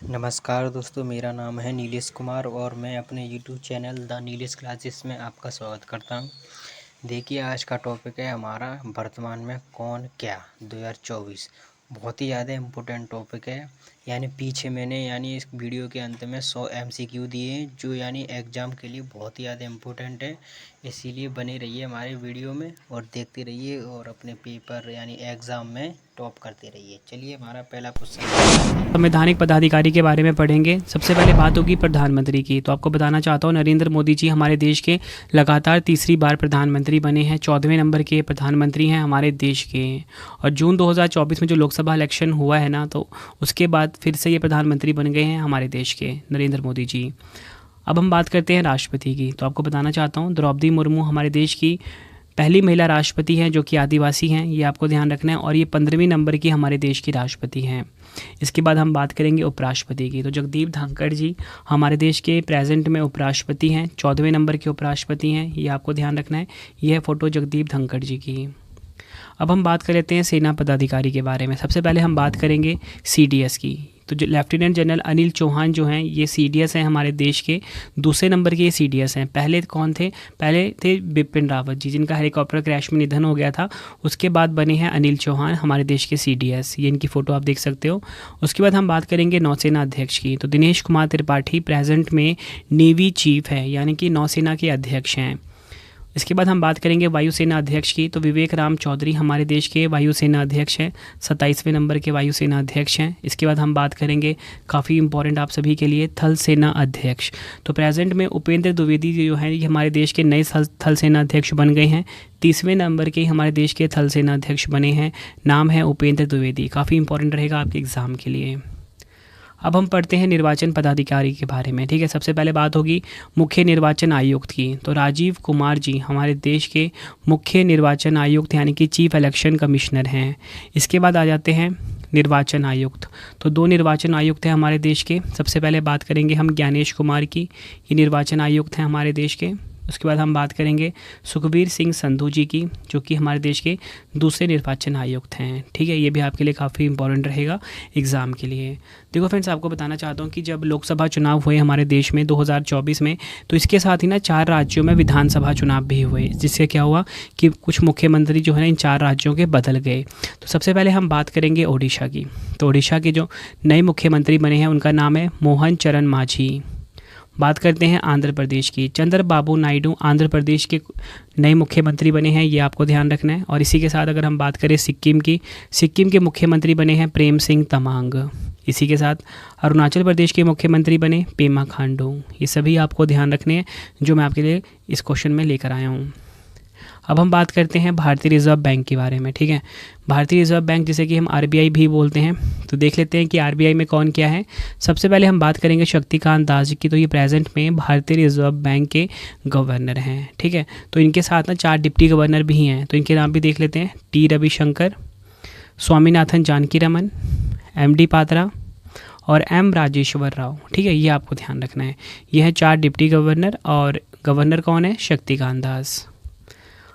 नमस्कार दोस्तों, मेरा नाम है नीलेश कुमार और मैं अपने YouTube channel the Nilesh classes में आपका स्वागत करता हूं। देखिए, आज का टॉपिक है हमारा वर्तमान में कौन क्या 2024। बहुत ही ज़्यादा इम्पोर्टेंट टॉपिक है। यानी पीछे मैंने इस वीडियो के अंत में 100 MCQ दिए हैं जो एग्ज़ाम के लिए बहुत ही ज़्यादा इम्पोर्टेंट है। इसीलिए बने रहिए हमारे वीडियो में और देखते रहिए और अपने पेपर एग्ज़ाम में टॉप करते रहिए। चलिए, हमारा पहला क्वेश्चन संवैधानिक पदाधिकारी के बारे में पढ़ेंगे। सबसे पहले बात होगी प्रधानमंत्री की। तो आपको बताना चाहता हूँ, नरेंद्र मोदी जी हमारे देश के लगातार तीसरी बार प्रधानमंत्री बने हैं। 14वें नंबर के प्रधानमंत्री हैं हमारे देश के। और जून 2024 में जो लोकसभा इलेक्शन हुआ है ना, तो उसके बाद फिर से ये प्रधानमंत्री बन गए हैं हमारे देश के नरेंद्र मोदी जी। अब हम बात करते हैं राष्ट्रपति की। तो आपको बताना चाहता हूँ, द्रौपदी मुर्मू हमारे देश की पहली महिला राष्ट्रपति हैं जो कि आदिवासी हैं, ये आपको ध्यान रखना है। और ये 15वें नंबर की हमारे देश की राष्ट्रपति हैं। इसके बाद हम बात करेंगे उपराष्ट्रपति की। तो जगदीप धनखड़ जी हमारे देश के प्रेजेंट में उपराष्ट्रपति हैं, 14वें नंबर के उपराष्ट्रपति हैं, ये आपको ध्यान रखना है। यह फ़ोटो जगदीप धनखड़ जी की। अब हम बात कर लेते हैं सेना पदाधिकारी के बारे में। सबसे पहले हम बात करेंगे CDS की। तो जो लेफ्टिनेंट जनरल अनिल चौहान जो हैं, ये CDS हैं हमारे देश के। दूसरे नंबर के ये CDS हैं। पहले कौन थे? पहले थे बिपिन रावत जी, जिनका हेलीकॉप्टर क्रैश में निधन हो गया था। उसके बाद बने हैं अनिल चौहान हमारे देश के CDS। ये इनकी फ़ोटो आप देख सकते हो। उसके बाद हम बात करेंगे नौसेना अध्यक्ष की। तो दिनेश कुमार त्रिपाठी प्रेजेंट में नेवी चीफ है, यानी कि नौसेना के अध्यक्ष हैं। इसके बाद हम बात करेंगे वायुसेना अध्यक्ष की। तो विवेक राम चौधरी हमारे देश के वायुसेना अध्यक्ष हैं, 27वें नंबर के वायुसेना अध्यक्ष हैं। इसके बाद हम बात करेंगे, काफ़ी इंपॉर्टेंट आप सभी के लिए, थल सेना अध्यक्ष। तो प्रेजेंट में उपेंद्र द्विवेदी जो हैं, ये हमारे देश के नए थल सेना अध्यक्ष बन गए हैं। 30वें नंबर के हमारे देश के थल सेना अध्यक्ष बने हैं। नाम है उपेंद्र द्विवेदी। काफ़ी इंपॉर्टेंट रहेगा आपके एग्ज़ाम के लिए। अब हम पढ़ते हैं निर्वाचन पदाधिकारी के बारे में। ठीक है, सबसे पहले बात होगी मुख्य निर्वाचन आयुक्त की। तो राजीव कुमार जी हमारे देश के मुख्य निर्वाचन आयुक्त यानी कि चीफ इलेक्शन कमिश्नर हैं। इसके बाद आ जाते हैं निर्वाचन आयुक्त। तो 2 निर्वाचन आयुक्त हैं हमारे देश के। सबसे पहले बात करेंगे हम ज्ञानेश कुमार की, ये निर्वाचन आयुक्त हैं हमारे देश के। उसके बाद हम बात करेंगे सुखबीर सिंह संधू जी की, जो कि हमारे देश के दूसरे निर्वाचन आयुक्त हैं। ठीक है, ये भी आपके लिए काफ़ी इंपॉर्टेंट रहेगा एग्ज़ाम के लिए। देखो फ्रेंड्स, आपको बताना चाहता हूँ कि जब लोकसभा चुनाव हुए हमारे देश में 2024 में, तो इसके साथ ही ना 4 राज्यों में विधानसभा चुनाव भी हुए, जिससे क्या हुआ कि कुछ मुख्यमंत्री जो है इन 4 राज्यों के बदल गए। तो सबसे पहले हम बात करेंगे ओडिशा की। तो ओडिशा के जो नए मुख्यमंत्री बने हैं उनका नाम है मोहन चरण मांझी। बात करते हैं आंध्र प्रदेश की। चंद्रबाबू नायडू आंध्र प्रदेश के नए मुख्यमंत्री बने हैं, ये आपको ध्यान रखना है। और इसी के साथ अगर हम बात करें सिक्किम की, सिक्किम के मुख्यमंत्री बने हैं प्रेम सिंह तमांग। इसी के साथ अरुणाचल प्रदेश के मुख्यमंत्री बने पेमा खांडू। ये सभी आपको ध्यान रखने हैं जो मैं आपके लिए इस क्वेश्चन में लेकर आया हूँ। अब हम बात करते हैं भारतीय रिजर्व बैंक के बारे में। ठीक है, भारतीय रिजर्व बैंक जिसे कि हम RBI भी बोलते हैं। तो देख लेते हैं कि RBI में कौन क्या है। सबसे पहले हम बात करेंगे शक्तिकांत दास जी की। तो ये प्रेजेंट में भारतीय रिजर्व बैंक के गवर्नर हैं। ठीक है, तो इनके साथ ना 4 डिप्टी गवर्नर भी हैं। तो इनके नाम भी देख लेते हैं, T रविशंकर, स्वामीनाथन जानकी रमन, MD पात्रा और M राजेश्वर राव। ठीक है, ये आपको ध्यान रखना है। ये है 4 डिप्टी गवर्नर और गवर्नर कौन है? शक्तिकांत दास।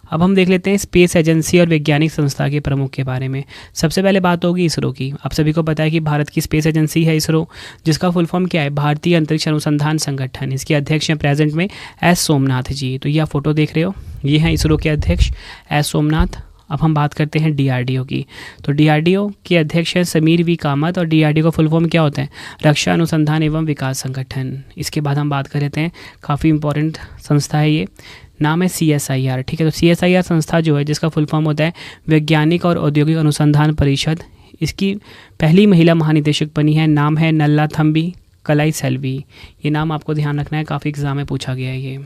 अब हम देख लेते हैं स्पेस एजेंसी और वैज्ञानिक संस्था के प्रमुख के बारे में। सबसे पहले बात होगी इसरो की। आप सभी को पता है कि भारत की स्पेस एजेंसी है इसरो, जिसका फुल फॉर्म क्या है? भारतीय अंतरिक्ष अनुसंधान संगठन। इसके अध्यक्ष हैं प्रेजेंट में S सोमनाथ जी। तो ये आप फोटो देख रहे हो, ये हैं इसरो के अध्यक्ष S सोमनाथ। अब हम बात करते हैं DRDO की। तो DRDO के अध्यक्ष हैं समीर V कामत और DRDO का फुल फॉर्म क्या होता है? रक्षा अनुसंधान एवं विकास संगठन। इसके बाद हम बात कर लेते हैं, काफ़ी इंपॉर्टेंट संस्था है ये, नाम है CSIR। ठीक है, तो CSIR संस्था जो है, जिसका फुल फॉर्म होता है वैज्ञानिक और औद्योगिक अनुसंधान परिषद। इसकी पहली महिला महानिदेशक बनी है, नाम है नल्लाथम्बी कलाई सेल्वी। ये नाम आपको ध्यान रखना है, काफ़ी एग्जाम में पूछा गया है ये।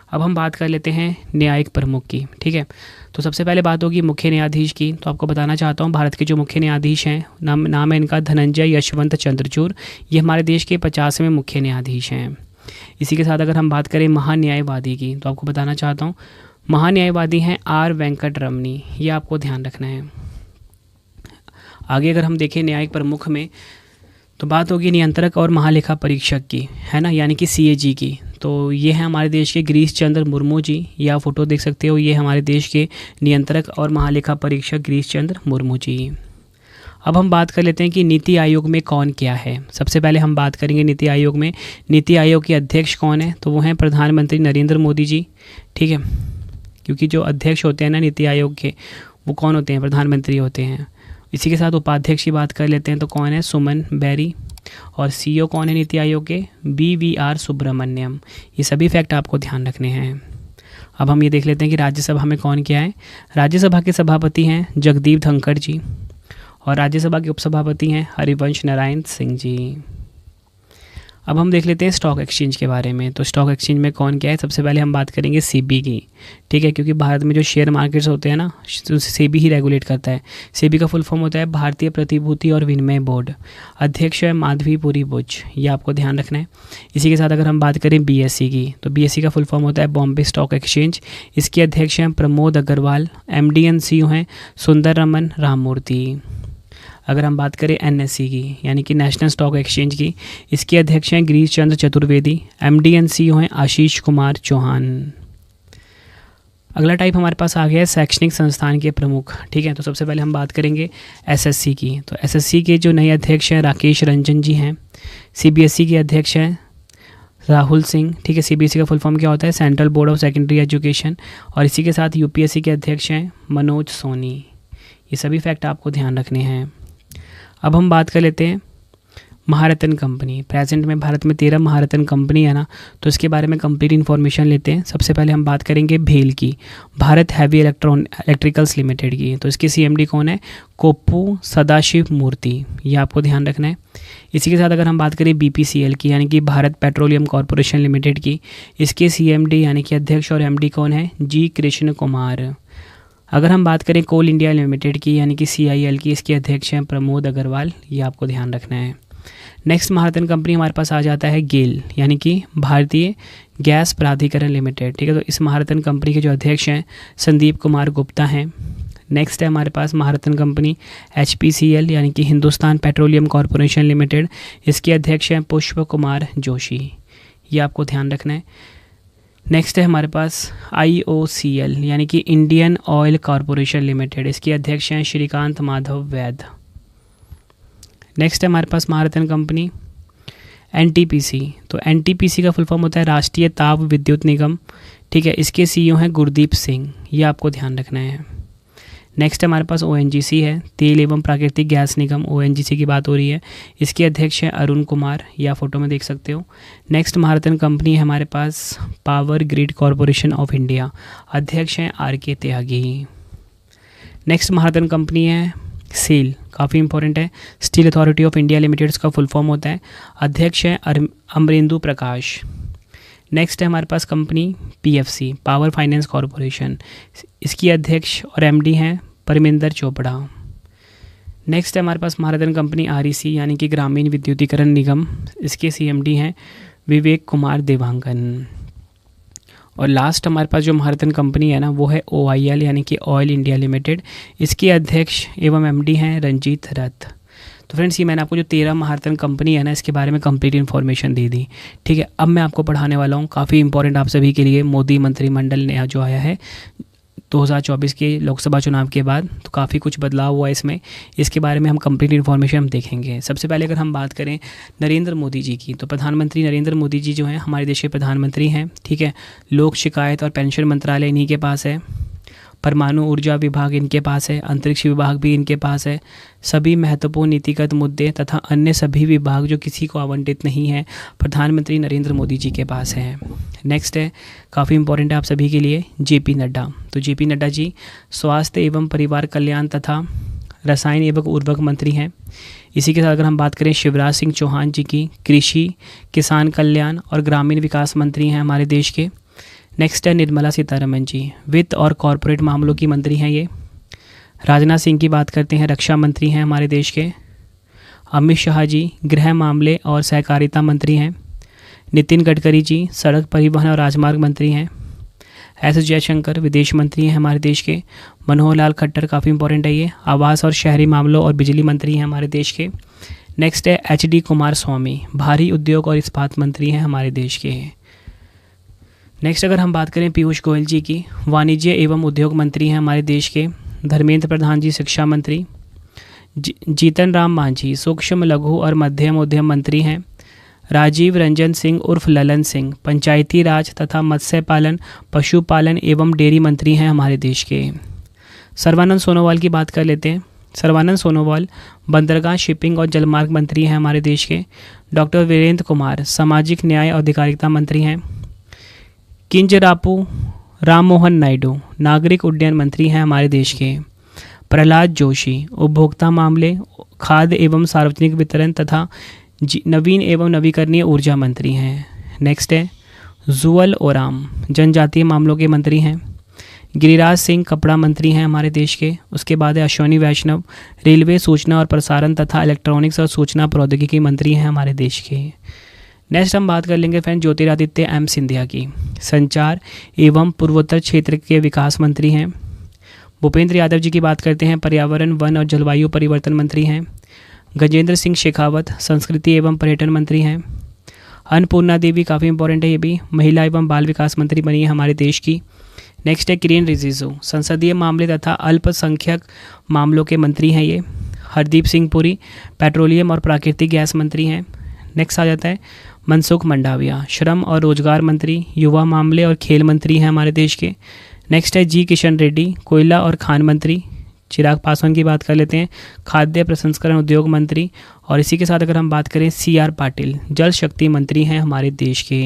अब हम बात कर लेते हैं न्यायिक प्रमुख की। ठीक है, तो सबसे पहले बात होगी मुख्य न्यायाधीश की। तो आपको बताना चाहता हूँ, भारत के जो मुख्य न्यायाधीश हैं, नाम है इनका धनंजय यशवंत चंद्रचूड़। ये हमारे देश के 50वें मुख्य न्यायाधीश हैं। इसी के साथ अगर हम बात करें महान्यायवादी की, तो आपको बताना चाहता हूँ महान्यायवादी हैं R वेंकट रमनी। ये आपको ध्यान रखना है। आगे अगर हम देखें न्यायिक प्रमुख में, तो बात होगी नियंत्रक और महालेखा परीक्षक की, है ना, यानी कि CAG की। तो ये है हमारे देश के गिरीश चंद्र मुर्मू जी। ये आप फोटो देख सकते हो, ये हमारे देश के नियंत्रक और महालेखा परीक्षक गिरीश चंद्र मुर्मू जी। अब हम बात कर लेते हैं कि नीति आयोग में कौन क्या है। सबसे पहले हम बात करेंगे नीति आयोग में। नीति आयोग के अध्यक्ष कौन है, तो वो हैं प्रधानमंत्री नरेंद्र मोदी जी। ठीक है, क्योंकि जो अध्यक्ष होते हैं ना नीति आयोग के, वो कौन होते हैं, प्रधानमंत्री होते हैं। इसी के साथ उपाध्यक्ष की बात कर लेते हैं, तो कौन है, सुमन बेरी। और सीईओ कौन है नीति आयोग के, BVR सुब्रमण्यम। ये सभी फैक्ट आपको ध्यान रखने हैं। अब हम ये देख लेते हैं कि राज्यसभा में कौन क्या है। राज्यसभा के सभापति हैं जगदीप धनखड़ जी, और राज्यसभा के उपसभापति हैं हरिवंश नारायण सिंह जी। अब हम देख लेते हैं स्टॉक एक्सचेंज के बारे में। तो स्टॉक एक्सचेंज में कौन क्या है, सबसे पहले हम बात करेंगे सेबी की। ठीक है, क्योंकि भारत में जो शेयर मार्केट्स होते हैं ना, सेबी ही रेगुलेट करता है। सेबी का फुल फॉर्म होता है भारतीय प्रतिभूति और विनिमय बोर्ड। अध्यक्ष है माधवीपुरी बुच, ये आपको ध्यान रखना है। इसी के साथ अगर हम बात करें BSE की, तो BSE का फुल फॉर्म होता है बॉम्बे स्टॉक एक्सचेंज। इसके अध्यक्ष हैं Pramod Agarwal. MD and CEO हैं सुंदर रमन राममूर्ति। अगर हम बात करें NSE की, यानी कि नेशनल स्टॉक एक्सचेंज की, इसके अध्यक्ष हैं Girish Chandra Chaturvedi. MD and CEO हैं आशीष कुमार चौहान। अगला टाइप हमारे पास आ गया है शैक्षणिक संस्थान के प्रमुख। ठीक है, तो सबसे पहले हम बात करेंगे SSC की। तो SSC के जो नए अध्यक्ष हैं राकेश रंजन जी हैं। CBSE के अध्यक्ष हैं राहुल सिंह। ठीक है, CBSE का फुल फॉर्म क्या होता है, central board of secondary education. और इसी के साथ UPSC के अध्यक्ष हैं मनोज सोनी। ये सभी फैक्ट आपको ध्यान रखने हैं। अब हम बात कर लेते हैं महारत्न कंपनी। प्रेजेंट में भारत में 13 महारत्न कंपनी है ना, तो इसके बारे में कंप्लीट इन्फॉर्मेशन लेते हैं। सबसे पहले हम बात करेंगे भेल की, भारत हैवी इलेक्ट्रिकल्स लिमिटेड की। तो इसके CMD कौन है, कोप्पू सदाशिव मूर्ति, ये आपको ध्यान रखना है। इसी के साथ अगर हम बात करें BPCL की, यानी कि भारत पेट्रोलियम कॉरपोरेशन लिमिटेड की, इसके CMD यानी कि अध्यक्ष और MD कौन है, G कृष्ण कुमार। अगर हम बात करें कोल इंडिया लिमिटेड की, यानी कि CIL की, इसके अध्यक्ष हैं प्रमोद अग्रवाल, ये आपको ध्यान रखना है। नेक्स्ट महारत्न कंपनी हमारे पास आ जाता है गेल, यानी कि भारतीय गैस प्राधिकरण लिमिटेड। ठीक है, तो इस महारत्न कंपनी के जो अध्यक्ष हैं संदीप कुमार गुप्ता हैं। नेक्स्ट है हमारे पास महारत्न कंपनी HPCL, यानी कि हिंदुस्तान पेट्रोलियम कॉरपोरेशन लिमिटेड। इसके अध्यक्ष हैं पुष्प कुमार जोशी, ये आपको ध्यान रखना है। नेक्स्ट है हमारे पास IOCL, यानी कि इंडियन ऑयल कॉरपोरेशन लिमिटेड। इसके अध्यक्ष हैं श्रीकांत माधव वैद। नेक्स्ट है हमारे पास महारत्न कंपनी NTPC। तो NTPC का फुल फॉर्म होता है राष्ट्रीय ताप विद्युत निगम। ठीक है, इसके CEO हैं गुरदीप सिंह, ये आपको ध्यान रखना है। नेक्स्ट हमारे पास ONGC है, तेल एवं प्राकृतिक गैस निगम, ONGC की बात हो रही है। इसके अध्यक्ष हैं अरुण कुमार, या फोटो में देख सकते हो। नेक्स्ट महारत्न कंपनी है हमारे पास power grid corporation of India, अध्यक्ष हैं RK Tyagi. Next Maharatna company है सेल, काफ़ी इंपॉर्टेंट है, steel authority of India limited इसका फुल फॉर्म होता है। अध्यक्ष हैं अमरेंदु प्रकाश। नेक्स्ट है हमारे पास company PFC, power finance corporation. इसकी अध्यक्ष और MD हैं परमिंदर चोपड़ा। नेक्स्ट है हमारे पास महारत्न कंपनी REC, यानी कि ग्रामीण विद्युतीकरण निगम। इसके CMD हैं विवेक कुमार देवांगन। और लास्ट हमारे पास जो महारत्न कंपनी है ना, वो है OIL, यानी कि ऑयल इंडिया लिमिटेड। इसके अध्यक्ष एवं MD हैं रंजीत रथ। तो फ्रेंड्स, ये मैंने आपको जो 13 महारत्न कंपनी है ना, इसके बारे में कंप्लीट इन्फॉर्मेशन दे दी। ठीक है, अब मैं आपको पढ़ाने वाला हूँ काफ़ी इंपॉर्टेंट आप सभी के लिए, मोदी मंत्रिमंडल ने जो आया है 2024 के लोकसभा चुनाव के बाद, तो काफ़ी कुछ बदलाव हुआ इसमें। इसके बारे में हम कंप्लीट इन्फॉर्मेशन हम देखेंगे। सबसे पहले अगर हम बात करें नरेंद्र मोदी जी की, तो प्रधानमंत्री नरेंद्र मोदी जी जो हैं हमारे देश के प्रधानमंत्री हैं। ठीक है, लोक शिकायत और पेंशन मंत्रालय इन्हीं के पास है। परमाणु ऊर्जा विभाग इनके पास है। अंतरिक्ष विभाग भी इनके पास है। सभी महत्वपूर्ण नीतिगत मुद्दे तथा अन्य सभी विभाग जो किसी को आवंटित नहीं है, प्रधानमंत्री नरेंद्र मोदी जी के पास है। नेक्स्ट है, काफ़ी इंपॉर्टेंट है आप सभी के लिए, JP नड्डा। तो JP नड्डा जी स्वास्थ्य एवं परिवार कल्याण तथा रसायन एवं उर्वरक मंत्री हैं। इसी के साथ अगर हम बात करें शिवराज सिंह चौहान जी की, कृषि किसान कल्याण और ग्रामीण विकास मंत्री हैं हमारे देश के। नेक्स्ट है निर्मला सीतारमन जी, वित्त और कॉरपोरेट मामलों की मंत्री हैं ये। राजनाथ सिंह की बात करते हैं, रक्षा मंत्री हैं हमारे देश के। अमित शाह जी गृह मामले और सहकारिता मंत्री हैं। नितिन गडकरी जी सड़क परिवहन और राजमार्ग मंत्री हैं। S जयशंकर विदेश मंत्री हैं हमारे देश के। मनोहर लाल खट्टर, काफ़ी इंपॉर्टेंट है ये, आवास और शहरी मामलों और बिजली मंत्री हैं हमारे देश के। नेक्स्ट है HD कुमार स्वामी, भारी उद्योग और इस्पात मंत्री हैं हमारे देश के। नेक्स्ट अगर हम बात करें पीयूष गोयल जी की, वाणिज्य एवं उद्योग मंत्री हैं हमारे देश के। धर्मेंद्र प्रधान जी शिक्षा मंत्री। जीतन राम मांझी सूक्ष्म लघु और मध्यम उद्यम मंत्री हैं। राजीव रंजन सिंह उर्फ ललन सिंह पंचायती राज तथा मत्स्य पालन, पशुपालन एवं डेयरी मंत्री हैं हमारे देश के। सर्बानंद सोनोवाल की बात कर लेते हैं। सर्बानंद सोनोवाल बंदरगाह, शिपिंग और जलमार्ग मंत्री हैं हमारे देश के। डॉक्टर वीरेंद्र कुमार सामाजिक न्याय और अधिकारिता मंत्री हैं। किंजरापू राम मोहन नायडू नागरिक उड्डयन मंत्री हैं हमारे देश के। प्रहलाद जोशी उपभोक्ता मामले, खाद्य एवं सार्वजनिक वितरण तथा नवीन एवं नवीकरणीय ऊर्जा मंत्री हैं। नेक्स्ट है जुअल ओराम जनजातीय मामलों के मंत्री हैं। गिरिराज सिंह कपड़ा मंत्री हैं हमारे देश के। उसके बाद है अश्विनी वैष्णव रेलवे, सूचना और प्रसारण तथा इलेक्ट्रॉनिक्स और सूचना प्रौद्योगिकी मंत्री हैं हमारे देश के। नेक्स्ट हम बात कर लेंगे फ्रेंड ज्योतिरादित्य एम सिंधिया की, संचार एवं पूर्वोत्तर क्षेत्र के विकास मंत्री हैं। भूपेंद्र यादव जी की बात करते हैं, पर्यावरण, वन और जलवायु परिवर्तन मंत्री हैं। गजेंद्र सिंह शेखावत संस्कृति एवं पर्यटन मंत्री हैं। अन्नपूर्णा देवी काफ़ी इंपॉर्टेंट है, ये भी महिला एवं बाल विकास मंत्री बनी है हमारे देश की। नेक्स्ट है किरेन रिजिजू संसदीय मामले तथा अल्पसंख्यक मामलों के मंत्री हैं ये। हरदीप सिंह पुरी पेट्रोलियम और प्राकृतिक गैस मंत्री हैं। नेक्स्ट आ जाता है मनसुख मंडाविया श्रम और रोजगार मंत्री, युवा मामले और खेल मंत्री हैं हमारे देश के। नेक्स्ट है जी किशन रेड्डी कोयला और खान मंत्री। चिराग पासवान की बात कर लेते हैं, खाद्य प्रसंस्करण उद्योग मंत्री। और इसी के साथ अगर हम बात करें CR पाटिल जल शक्ति मंत्री हैं हमारे देश के।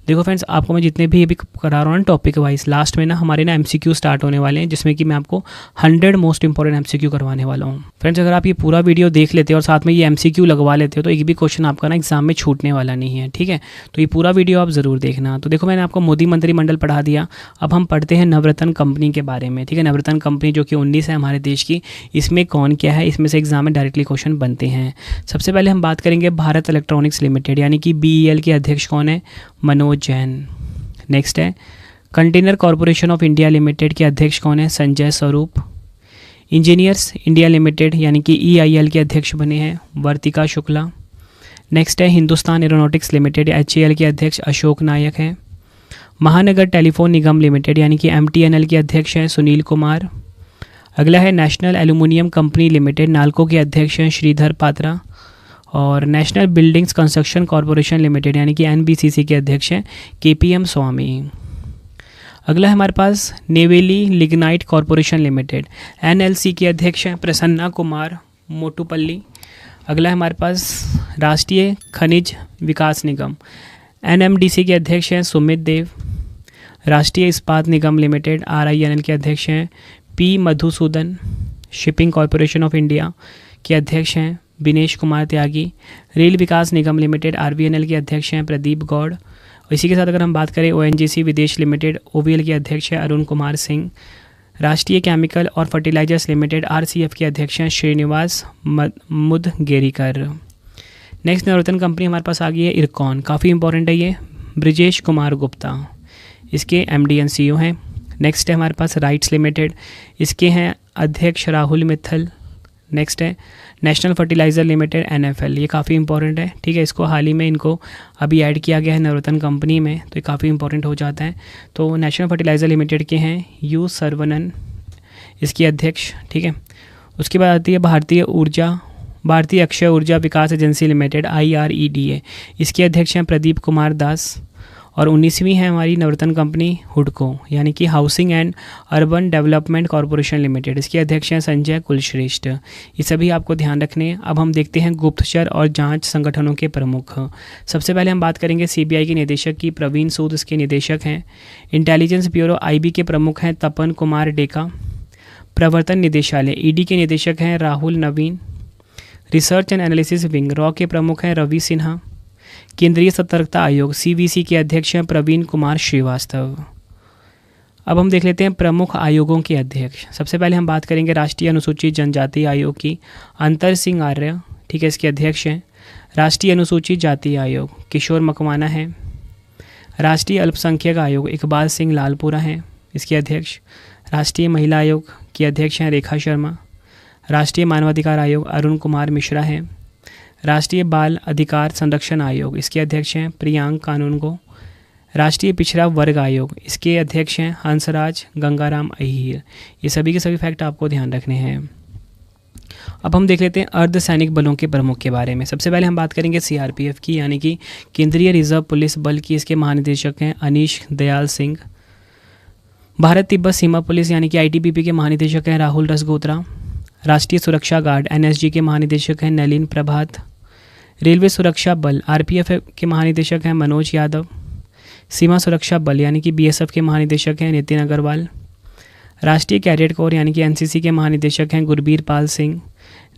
देखो फ्रेंड्स, आपको मैं जितने भी अभी करा रहा हूँ ना टॉपिक वाइज, लास्ट में ना हमारे ना MCQ स्टार्ट होने वाले हैं, जिसमें कि मैं आपको 100 मोस्ट इंपॉर्टेंट MCQ करवाने वाला हूँ। फ्रेंड्स, अगर आप ये पूरा वीडियो देख लेते हो और साथ में ये MCQ लगवा लेते हो तो एक भी क्वेश्चन आपका ना एग्जाम में छूटने वाला नहीं है, ठीक है। तो ये पूरा वीडियो आप ज़रूर देखना। तो देखो, मैंने आपको मोदी मंत्रिमंडल पढ़ा दिया। अब हम पढ़ते हैं नवरत्न कंपनी के बारे में, ठीक है। नवरत्न कंपनी जो कि 19 है हमारे देश की, इसमें कौन क्या है, इसमें से एग्जाम में डायरेक्टली क्वेश्चन बनते हैं। सबसे पहले हम बात करेंगे भारत इलेक्ट्रॉनिक्स लिमिटेड यानी कि BEL के अध्यक्ष कौन है, मनोज जैन। नेक्स्ट है container corporation of India limited के अध्यक्ष कौन है, संजय स्वरूप। इंजीनियर्स इंडिया लिमिटेड यानी कि EIL के अध्यक्ष बने हैं वर्तिका शुक्ला। नेक्स्ट है हिंदुस्तान एरोनॉटिक्स लिमिटेड HAL के अध्यक्ष अशोक नायक हैं। महानगर टेलीफोन निगम लिमिटेड यानी कि MTNL के अध्यक्ष हैं सुनील कुमार। अगला है national aluminium company limited NALCO के अध्यक्ष हैं श्रीधर पात्रा। और national buildings construction corporation limited यानी कि NBCC के अध्यक्ष हैं KPM स्वामी। अगला है हमारे पास Neyveli lignite corporation limited NLC के अध्यक्ष हैं प्रसन्ना कुमार मोटुपल्ली। अगला है हमारे पास राष्ट्रीय खनिज विकास निगम NMDC के अध्यक्ष हैं सुमित देव। राष्ट्रीय इस्पात निगम लिमिटेड RINL के अध्यक्ष हैं P Madhusudan. Shipping corporation of India के अध्यक्ष हैं दिनेश कुमार त्यागी। रेल विकास निगम लिमिटेड RVNL के अध्यक्ष हैं प्रदीप गौड़। इसी के साथ अगर हम बात करें ONGC विदेश लिमिटेड OVL के अध्यक्ष हैं अरुण कुमार सिंह। राष्ट्रीय केमिकल और फर्टिलाइजर्स लिमिटेड RCF के अध्यक्ष हैं श्रीनिवास मुदगेरीकर। नेक्स्ट नवरत्न कंपनी हमारे पास आ गई है इरकॉन, काफ़ी इंपॉर्टेंट है ये, ब्रिजेश कुमार गुप्ता इसके MD and CEO हैं। नेक्स्ट है हमारे पास राइट्स लिमिटेड, इसके हैं अध्यक्ष राहुल मित्तल। नेक्स्ट है नेशनल फर्टिलाइज़र लिमिटेड NFL, ये काफ़ी इंपॉर्टेंट है, ठीक है। इसको हाल ही में इनको अभी ऐड किया गया है नवरत्न कंपनी में, तो ये काफ़ी इंपॉर्टेंट हो जाता है। तो नेशनल फर्टिलाइज़र लिमिटेड के हैं U सर्वनन इसके अध्यक्ष, ठीक है। उसके बाद आती है भारतीय अक्षय ऊर्जा विकास एजेंसी लिमिटेड IREDA, इसके अध्यक्ष हैं प्रदीप कुमार दास। और 19वीं है हमारी नवरत्न कंपनी हुडको यानी कि housing and urban development corporation limited, इसके अध्यक्ष हैं संजय कुलश्रेष्ठ। ये सभी आपको ध्यान रखने हैं। अब हम देखते हैं गुप्तचर और जांच संगठनों के प्रमुख। सबसे पहले हम बात करेंगे CBI के निदेशक की, प्रवीण सूद इसके निदेशक हैं। इंटेलिजेंस ब्यूरो IB के प्रमुख हैं तपन कुमार डेका। प्रवर्तन निदेशालय ED के निदेशक हैं Rahul Naveen. Research and analysis wing रॉ के प्रमुख हैं रवि सिन्हा। केंद्रीय सतर्कता आयोग CVC के अध्यक्ष हैं प्रवीण कुमार श्रीवास्तव। अब हम देख लेते हैं प्रमुख आयोगों के अध्यक्ष। सबसे पहले हम बात करेंगे राष्ट्रीय अनुसूचित जनजाति आयोग की, अंतर सिंह आर्य, ठीक है, इसके अध्यक्ष हैं। राष्ट्रीय अनुसूचित जाति आयोग किशोर मकवाना हैं। राष्ट्रीय अल्पसंख्यक आयोग इकबाल सिंह लालपुरा हैं, इसके अध्यक्ष। राष्ट्रीय महिला आयोग की अध्यक्ष हैं रेखा शर्मा। राष्ट्रीय मानवाधिकार आयोग अरुण कुमार मिश्रा हैं। राष्ट्रीय बाल अधिकार संरक्षण आयोग इसके अध्यक्ष हैं प्रियांक कानूनगो। राष्ट्रीय पिछड़ा वर्ग आयोग इसके अध्यक्ष हैं हंसराज गंगाराम अहीर। ये सभी के सभी फैक्ट आपको ध्यान रखने हैं। अब हम देख लेते हैं अर्धसैनिक बलों के प्रमुख के बारे में। सबसे पहले हम बात करेंगे सीआरपीएफ की, यानी कि केंद्रीय रिजर्व पुलिस बल की। इसके महानिदेशक हैं अनीश दयाल सिंह। भारत तिब्बत सीमा पुलिस यानी कि आईटीबीपी के महानिदेशक हैं राहुल रसगोत्रा। राष्ट्रीय सुरक्षा गार्ड एनएसजी के महानिदेशक हैं नलिन प्रभात। रेलवे सुरक्षा बल आरपीएफ के महानिदेशक हैं मनोज यादव। सीमा सुरक्षा बल यानी कि बीएसएफ के महानिदेशक हैं नितिन अग्रवाल। राष्ट्रीय कैडेट कोर यानी कि एनसीसी के महानिदेशक हैं गुरबीर पाल सिंह।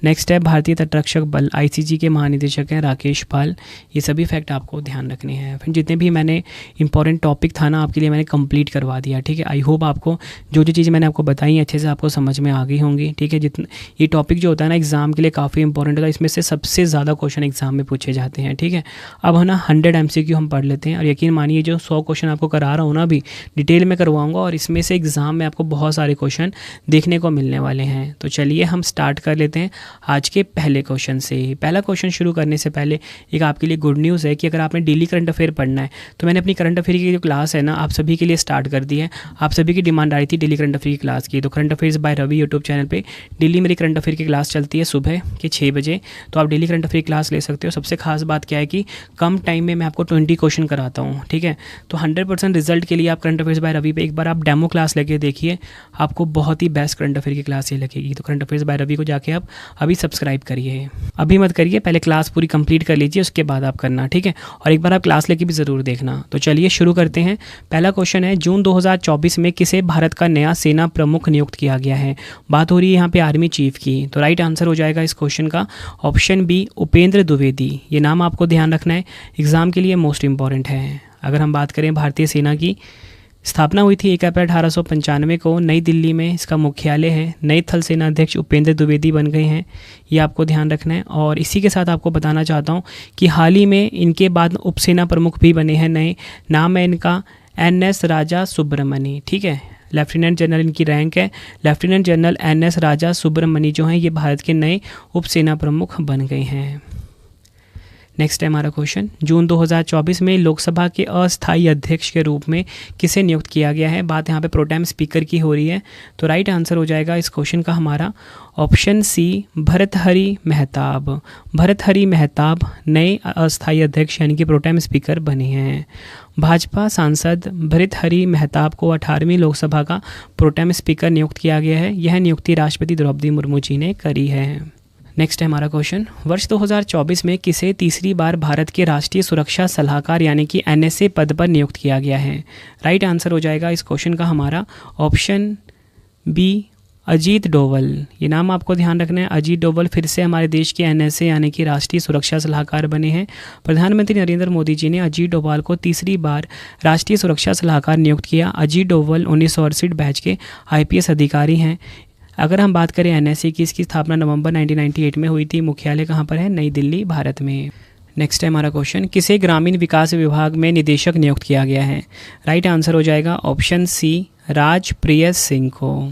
नेक्स्ट है भारतीय तटरक्षक बल आईसीजी के महानिदेशक हैं राकेश पाल। ये सभी फैक्ट आपको ध्यान रखने हैं। फिर जितने भी मैंने इंपॉर्टेंट टॉपिक था ना आपके लिए मैंने कंप्लीट करवा दिया, ठीक है। आई होप आपको जो चीज़ें मैंने आपको बताई अच्छे से आपको समझ में आ गई होंगी, ठीक है। जितना ये टॉपिक जो होता है ना एग्ज़ाम के लिए काफ़ी इंपॉर्टेंट होता है, इसमें से सबसे ज़्यादा क्वेश्चन एग्जाम में पूछे जाते हैं, ठीक है। अब है ना 100 MCQ हम पढ़ लेते हैं और यकीन मानिए जो 100 क्वेश्चन आपको करा रहा हूँ ना अभी डिटेल में करवाऊँगा और इसमें से एग्ज़ाम में आपको बहुत सारे क्वेश्चन देखने को मिलने वाले हैं। तो चलिए हम स्टार्ट कर लेते हैं आज के पहले क्वेश्चन से। पहला क्वेश्चन शुरू करने से पहले एक आपके लिए गुड न्यूज़ है कि अगर आपने डेली करंट अफेयर पढ़ना है तो मैंने अपनी करंट अफेयर की जो क्लास है ना आप सभी के लिए स्टार्ट कर दी है। आप सभी की डिमांड आ रही थी डेली करंट अफेयर की क्लास की, तो current affairs by Ravi YouTube channel पे डेली मेरी करंट अफेयर की क्लास चलती है सुबह के 6 बजे, तो आप डेली करंट अफेयर क्लास ले सकते हो। सबसे खास बात क्या है कि कम टाइम में मैं आपको 20 क्वेश्चन कराता हूँ, ठीक है। तो 100% रिजल्ट के लिए आप करंट अफेयर्स बाय रवि पे एक बार आप डेमो क्लास लेके देखिए, आपको बहुत ही बेस्ट करंट अफेयर की क्लास ये लगेगी। तो करंट अफेयर्स बाय रवि को जाके आप अभी सब्सक्राइब करिए, अभी मत करिए, पहले क्लास पूरी कंप्लीट कर लीजिए उसके बाद आप करना, ठीक है। और एक बार आप क्लास लेके भी ज़रूर देखना। तो चलिए शुरू करते हैं। पहला क्वेश्चन है जून 2024 में किसे भारत का नया सेना प्रमुख नियुक्त किया गया है। बात हो रही है यहाँ पे आर्मी चीफ की, तो राइट आंसर हो जाएगा इस क्वेश्चन का ऑप्शन बी उपेंद्र द्विवेदी। ये नाम आपको ध्यान रखना है, एग्जाम के लिए मोस्ट इंपॉर्टेंट है। अगर हम बात करें भारतीय सेना की, स्थापना हुई थी 1 अप्रैल 1895 को नई दिल्ली में, इसका मुख्यालय है। नए थल सेना अध्यक्ष उपेंद्र द्विवेदी बन गए हैं, ये आपको ध्यान रखना है। और इसी के साथ आपको बताना चाहता हूँ कि हाल ही में इनके बाद उपसेना प्रमुख भी बने हैं नए। नाम है इनका NS राजा सुब्रमणी, ठीक है। लेफ्टिनेंट जनरल इनकी रैंक है। लेफ्टिनेंट जनरल NS राजा सुब्रमणी जो हैं ये भारत के नए उपसेना प्रमुख बन गए हैं। नेक्स्ट है हमारा क्वेश्चन, जून 2024 में लोकसभा के अस्थायी अध्यक्ष के रूप में किसे नियुक्त किया गया है। बात यहाँ पे प्रोटेम स्पीकर की हो रही है, तो राइट आंसर हो जाएगा इस क्वेश्चन का हमारा ऑप्शन सी भर्तृहरि मेहताब। भर्तृहरि मेहताब नए अस्थायी अध्यक्ष यानी कि प्रोटेम स्पीकर बने हैं। भाजपा सांसद भर्तृहरि मेहताब को 18वीं लोकसभा का प्रोटेम स्पीकर नियुक्त किया गया है। यह नियुक्ति राष्ट्रपति द्रौपदी मुर्मू जी ने करी है। नेक्स्ट है हमारा क्वेश्चन, वर्ष 2024 में किसे तीसरी बार भारत के राष्ट्रीय सुरक्षा सलाहकार यानी कि NSA पद पर नियुक्त किया गया है। राइट आंसर हो जाएगा इस क्वेश्चन का हमारा ऑप्शन बी अजीत डोवल। ये नाम आपको ध्यान रखना है, अजीत डोवल फिर से हमारे देश के NSA यानी कि राष्ट्रीय सुरक्षा सलाहकार बने हैं। प्रधानमंत्री नरेंद्र मोदी जी ने अजीत डोभाल को तीसरी बार राष्ट्रीय सुरक्षा सलाहकार नियुक्त किया। अजीत डोभाल 1968 बैच के IPS अधिकारी हैं। अगर हम बात करें NSA की, इसकी स्थापना नवंबर 1998 में हुई थी। मुख्यालय कहाँ पर है, नई दिल्ली, भारत में। नेक्स्ट है हमारा क्वेश्चन, किसे ग्रामीण विकास विभाग में निदेशक नियुक्त किया गया है। राइट आंसर हो जाएगा ऑप्शन सी राजप्रिय सिंह को।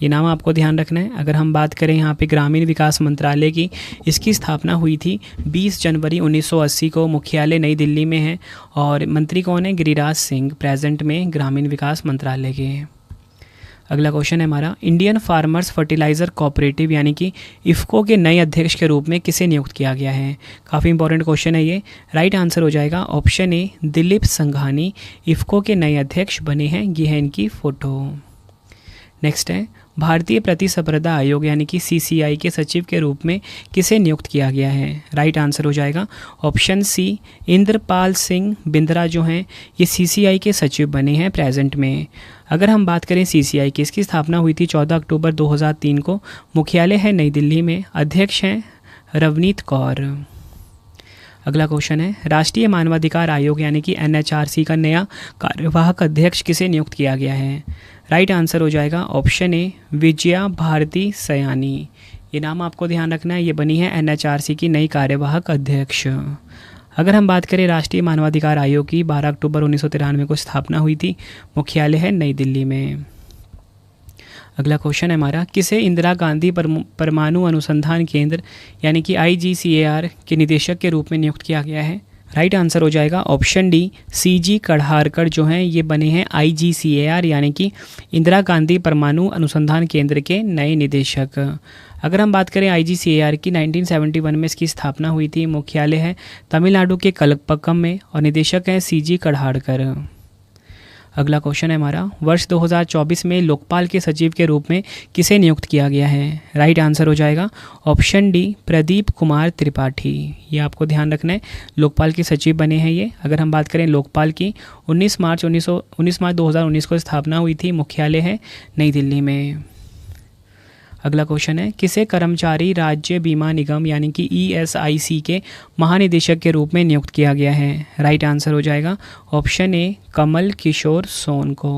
ये नाम आपको ध्यान रखना है। अगर हम बात करें यहाँ पे ग्रामीण विकास मंत्रालय की, इसकी स्थापना हुई थी 20 जनवरी 1980 को। मुख्यालय नई दिल्ली में है और मंत्री कौन है, गिरिराज सिंह, प्रेजेंट में ग्रामीण विकास मंत्रालय के। अगला क्वेश्चन है हमारा, इंडियन फार्मर्स फर्टिलाइज़र कोऑपरेटिव यानी कि इफ़को के नए अध्यक्ष के रूप में किसे नियुक्त किया गया है। काफ़ी इंपॉर्टेंट क्वेश्चन है ये। राइट आंसर हो जाएगा ऑप्शन ए दिलीप संघानी इफ़को के नए अध्यक्ष बने हैं। ये है इनकी फ़ोटो। नेक्स्ट है, भारतीय प्रतिस्पर्धा आयोग यानी कि CCI के सचिव के रूप में किसे नियुक्त किया गया है। राइट आंसर हो जाएगा ऑप्शन सी इंद्रपाल सिंह बिंद्रा जो हैं ये CCI के सचिव बने हैं प्रेजेंट में। अगर हम बात करें CCI की, इसकी स्थापना हुई थी 14 अक्टूबर 2003 को। मुख्यालय है नई दिल्ली में। अध्यक्ष हैं रवनीत कौर। अगला क्वेश्चन है, राष्ट्रीय मानवाधिकार आयोग यानी कि NHRC का नया कार्यवाहक अध्यक्ष किसे नियुक्त किया गया है। राइट आंसर हो जाएगा ऑप्शन ए विजया भारती सयानी। ये नाम आपको ध्यान रखना है, ये बनी है NHRC की नई कार्यवाहक अध्यक्ष। अगर हम बात करें राष्ट्रीय मानवाधिकार आयोग की, 12 अक्टूबर 1993 को स्थापना हुई थी। मुख्यालय है नई दिल्ली में। अगला क्वेश्चन है हमारा, किसे इंदिरा गांधी परमाणु अनुसंधान केंद्र यानी कि IGCAR के निदेशक के रूप में नियुक्त किया गया है। राइट आंसर हो जाएगा ऑप्शन डी, CG कढ़ारकर जो हैं ये बने हैं IGCAR यानी कि इंदिरा गांधी परमाणु अनुसंधान केंद्र के नए निदेशक। अगर हम बात करें IGCAR की, 1971 में इसकी स्थापना हुई थी। मुख्यालय है तमिलनाडु के कलपक्कम में और निदेशक हैं CG कढ़ारकर। अगला क्वेश्चन है हमारा, वर्ष 2024 में लोकपाल के सचिव के रूप में किसे नियुक्त किया गया है? राइट आंसर हो जाएगा ऑप्शन डी, प्रदीप कुमार त्रिपाठी। ये आपको ध्यान रखना है, लोकपाल के सचिव बने हैं ये। अगर हम बात करें लोकपाल की, 19 मार्च 2019 को स्थापना हुई थी। मुख्यालय है नई दिल्ली में। अगला क्वेश्चन है, किसे कर्मचारी राज्य बीमा निगम यानी कि ESIC के महानिदेशक के रूप में नियुक्त किया गया है? राइट आंसर हो जाएगा ऑप्शन ए, कमल किशोर सोन को।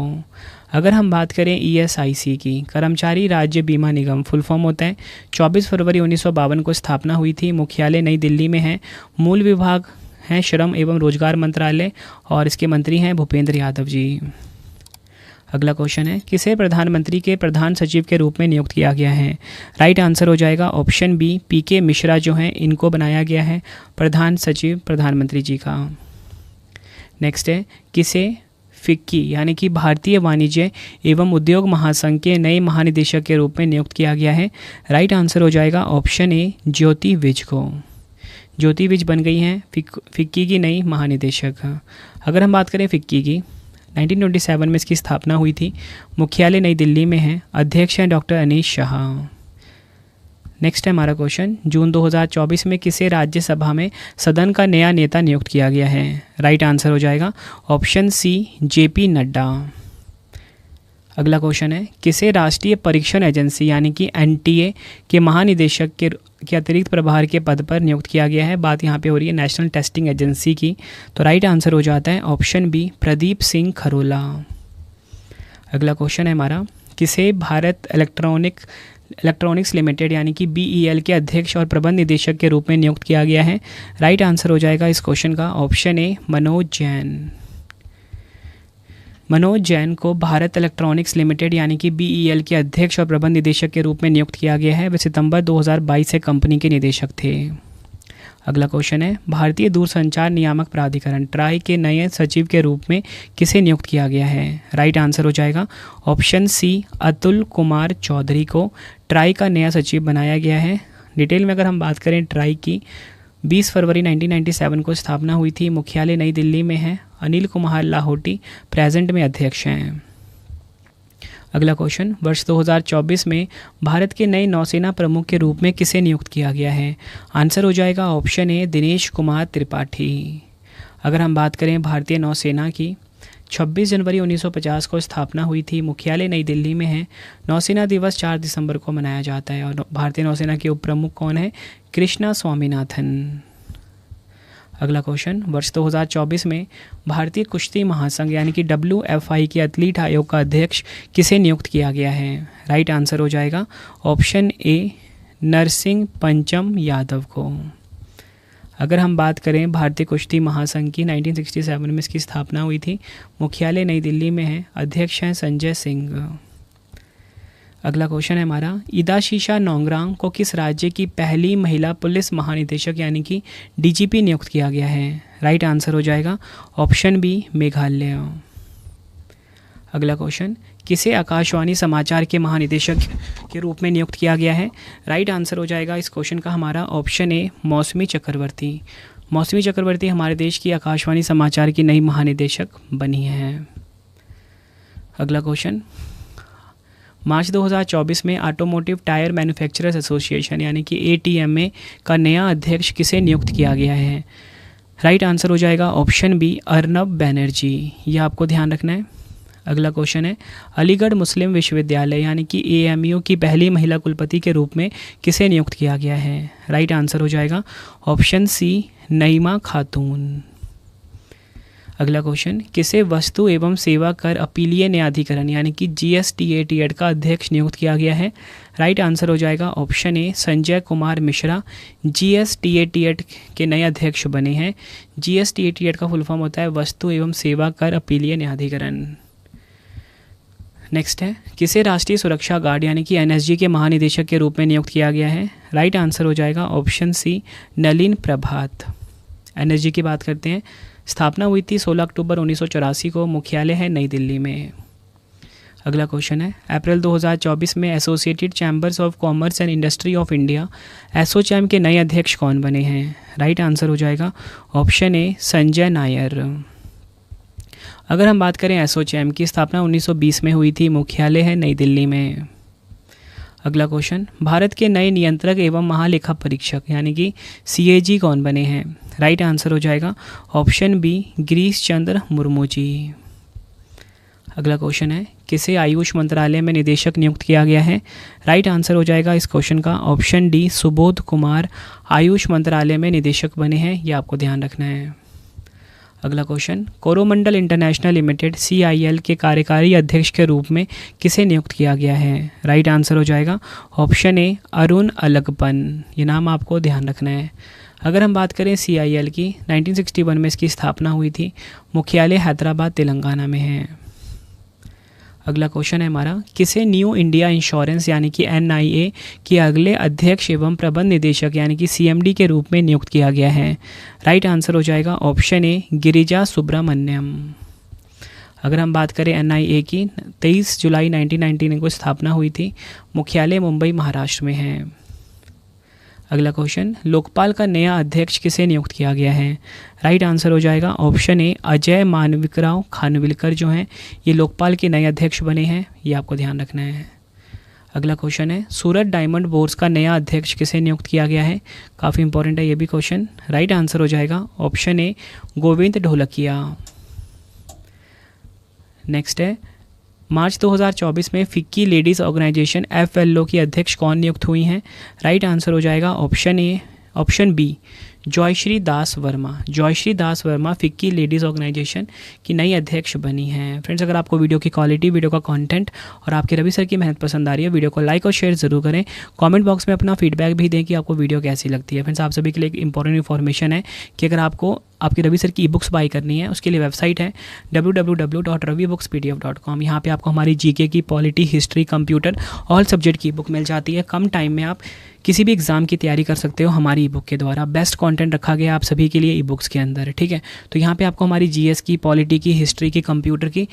अगर हम बात करें ESIC की, कर्मचारी राज्य बीमा निगम फुल फॉर्म होता है। 24 फरवरी 1952 को स्थापना हुई थी। मुख्यालय नई दिल्ली में है। मूल विभाग हैं श्रम एवं रोजगार मंत्रालय और इसके मंत्री हैं भूपेंद्र यादव जी। अगला क्वेश्चन है, किसे प्रधानमंत्री के प्रधान सचिव के रूप में नियुक्त किया गया है? राइट आंसर हो जाएगा ऑप्शन बी, PK मिश्रा जो हैं इनको बनाया गया है प्रधान सचिव प्रधानमंत्री जी का। नेक्स्ट है, किसे फिक्की यानी कि भारतीय वाणिज्य एवं उद्योग महासंघ के नए महानिदेशक के रूप में नियुक्त किया गया है? राइट आंसर हो जाएगा ऑप्शन ए, ज्योति विज को। ज्योति विज बन गई हैं फिक्की की नई महानिदेशक। अगर हम बात करें फिक्की की, 1927 में इसकी स्थापना हुई थी। मुख्यालय नई दिल्ली में है। अध्यक्ष हैं डॉक्टर अनीश शाह। नेक्स्ट है हमारा क्वेश्चन, जून 2024 में किसे राज्यसभा में सदन का नया नेता नियुक्त किया गया है? राइट आंसर हो जाएगा ऑप्शन सी, JP नड्डा। अगला क्वेश्चन है, किसे राष्ट्रीय परीक्षण एजेंसी यानी कि NTA के महानिदेशक के अतिरिक्त प्रभार के पद पर नियुक्त किया गया है? बात यहाँ पे हो रही है नेशनल टेस्टिंग एजेंसी की। तो राइट आंसर हो जाता है ऑप्शन बी, प्रदीप सिंह खरोला। अगला क्वेश्चन है हमारा, किसे भारत इलेक्ट्रॉनिक्स लिमिटेड यानी कि BEL के अध्यक्ष और प्रबंध निदेशक के रूप में नियुक्त किया गया है? राइट आंसर हो जाएगा इस क्वेश्चन का ऑप्शन ए, मनोज जैन। मनोज जैन को भारत इलेक्ट्रॉनिक्स लिमिटेड यानी कि BEL के अध्यक्ष और प्रबंध निदेशक के रूप में नियुक्त किया गया है। वे सितंबर 2022 से कंपनी के निदेशक थे। अगला क्वेश्चन है, भारतीय दूरसंचार नियामक प्राधिकरण ट्राई के नए सचिव के रूप में किसे नियुक्त किया गया है? राइट आंसर हो जाएगा ऑप्शन सी, अतुल कुमार चौधरी को ट्राई का नया सचिव बनाया गया है। डिटेल में अगर हम बात करें ट्राई की, 20 फरवरी 1997 को स्थापना हुई थी। मुख्यालय नई दिल्ली में है। अनिल कुमार लाहौटी प्रेजेंट में अध्यक्ष हैं। अगला क्वेश्चन, वर्ष 2024 में भारत के नए नौसेना प्रमुख के रूप में किसे नियुक्त किया गया है? आंसर हो जाएगा ऑप्शन ए, दिनेश कुमार त्रिपाठी। अगर हम बात करें भारतीय नौसेना की, 26 जनवरी 1950 को स्थापना हुई थी। मुख्यालय नई दिल्ली में है। नौसेना दिवस 4 दिसंबर को मनाया जाता है। और भारतीय नौसेना के उप प्रमुख कौन है? कृष्णा स्वामीनाथन। अगला क्वेश्चन, वर्ष 2024 में भारतीय कुश्ती महासंघ यानी कि WFI के एथलीट आयोग का अध्यक्ष किसे नियुक्त किया गया है? राइट आंसर हो जाएगा ऑप्शन ए, नरसिंह पंचम यादव को। अगर हम बात करें भारतीय कुश्ती महासंघ की, 1967 में इसकी स्थापना हुई थी। मुख्यालय नई दिल्ली में है। अध्यक्ष हैं संजय सिंह। अगला क्वेश्चन है हमारा, इदाशीशा नोंगरांग को किस राज्य की पहली महिला पुलिस महानिदेशक यानी कि DGP नियुक्त किया गया है? राइट आंसर हो जाएगा ऑप्शन बी, मेघालय। अगला क्वेश्चन, किसे आकाशवाणी समाचार के महानिदेशक के रूप में नियुक्त किया गया है? राइट आंसर हो जाएगा इस क्वेश्चन का हमारा ऑप्शन ए, मौसमी चक्रवर्ती। मौसमी चक्रवर्ती हमारे देश की आकाशवाणी समाचार की नई महानिदेशक बनी है। अगला क्वेश्चन, मार्च 2024 में ऑटोमोटिव टायर मैन्युफैक्चरर्स एसोसिएशन यानी कि ATMA का नया अध्यक्ष किसे नियुक्त किया गया है? राइट आंसर हो जाएगा ऑप्शन बी, अर्नब बैनर्जी। ये आपको ध्यान रखना है। अगला क्वेश्चन है, अलीगढ़ मुस्लिम विश्वविद्यालय यानी कि AMU की पहली महिला कुलपति के रूप में किसे नियुक्त किया गया है? राइट आंसर हो जाएगा ऑप्शन सी, नईमा खातून। अगला क्वेश्चन, किसे वस्तु एवं सेवा कर अपीलीय न्यायाधिकरण यानी कि GSTAT का अध्यक्ष नियुक्त किया गया है? राइट आंसर हो जाएगा ऑप्शन ए, संजय कुमार मिश्रा GSTAT के नए अध्यक्ष बने हैं। GSTAT का फुल फॉर्म होता है वस्तु एवं सेवा कर अपीलीय न्यायाधिकरण। नेक्स्ट है, किसे राष्ट्रीय सुरक्षा गार्ड यानी कि NSG के महानिदेशक के रूप में नियुक्त किया गया है? राइट आंसर हो जाएगा ऑप्शन सी, नलिन प्रभात। एनएसजी की बात करते हैं, स्थापना हुई थी 16 अक्टूबर 1984 को, मुख्यालय है नई दिल्ली में। अगला क्वेश्चन है, अप्रैल 2024 में associated chambers of commerce and industry of India ASSOCHAM के नए अध्यक्ष कौन बने हैं? राइट आंसर हो जाएगा ऑप्शन ए संजय नायर। अगर हम बात करें एसोचैम की, स्थापना 1920 में हुई थी, मुख्यालय है नई दिल्ली में। अगला क्वेश्चन, भारत के नए नियंत्रक एवं महालेखा परीक्षक यानी कि सीएजी कौन बने हैं? राइट आंसर हो जाएगा ऑप्शन बी गिरीश चंद्र मुर्मू जी। अगला क्वेश्चन है, किसे आयुष मंत्रालय में निदेशक नियुक्त किया गया है? राइट आंसर हो जाएगा इस क्वेश्चन का ऑप्शन डी सुबोध कुमार आयुष मंत्रालय में निदेशक बने हैं, ये आपको ध्यान रखना है। अगला question, Coromandel international limited CIL के कार्यकारी अध्यक्ष के रूप में किसे नियुक्त किया गया है? राइट आंसर हो जाएगा ऑप्शन ए अरुण अलगपन, ये नाम आपको ध्यान रखना है। अगर हम बात करें CIL की, 1961 में इसकी स्थापना हुई थी, मुख्यालय हैदराबाद तेलंगाना में है। अगला क्वेश्चन है हमारा, किसे न्यू इंडिया इंश्योरेंस यानी कि NIA के अगले अध्यक्ष एवं प्रबंध निदेशक यानी कि CMD के रूप में नियुक्त किया गया है? राइट आंसर हो जाएगा ऑप्शन ए गिरिजा सुब्रमण्यम। अगर हम बात करें NIA की, 23 जुलाई 1999 को स्थापना हुई थी, मुख्यालय मुंबई महाराष्ट्र में है। अगला क्वेश्चन, लोकपाल का नया अध्यक्ष किसे नियुक्त किया गया है? राइट आंसर हो जाएगा ऑप्शन ए अजय मानविकराव खानविलकर जो हैं ये लोकपाल के नए अध्यक्ष बने हैं, ये आपको ध्यान रखना है। अगला क्वेश्चन है, सूरत डायमंड बोर्स का नया अध्यक्ष किसे नियुक्त किया गया है? काफ़ी इंपॉर्टेंट है ये भी क्वेश्चन। राइट आंसर हो जाएगा ऑप्शन ए गोविंद ढोलकिया। नेक्स्ट है, मार्च 2024 में फिक्की लेडीज़ ऑर्गेनाइजेशन FLO की अध्यक्ष कौन नियुक्त हुई हैं? राइट आंसर हो जाएगा ऑप्शन बी जॉयश्री दास वर्मा। जॉयश्री दास वर्मा फिक्की लेडीज़ ऑर्गेनाइजेशन की नई अध्यक्ष बनी हैं। फ्रेंड्स, अगर आपको वीडियो की क्वालिटी, वीडियो का कंटेंट और आपके रवि सर की मेहनत पसंद आ रही है, वीडियो को लाइक और शेयर ज़रूर करें। कमेंट बॉक्स में अपना फीडबैक भी दें कि आपको वीडियो कैसी लगती है। फ्रेंड्स, आप सभी के लिए एक इंपॉर्टेंट इन्फॉर्मेशन है कि अगर आपको आपकी रवि सर की ई बुक्स बाई करनी है, उसके लिए वेबसाइट है www.ravibooks.pdf.com। यहाँ पे आपको हमारी GK की, polity, history, computer all subject की बुक मिल जाती है। कम टाइम में आप किसी भी एग्ज़ाम की तैयारी कर सकते हो हमारी ई बुक के द्वारा। बेस्ट कंटेंट रखा गया आप सभी के लिए ई बुक्स के अंदर, ठीक है। तो यहाँ पे आपको हमारी GS की, पॉलिटी की, हिस्ट्री की, कंप्यूटर की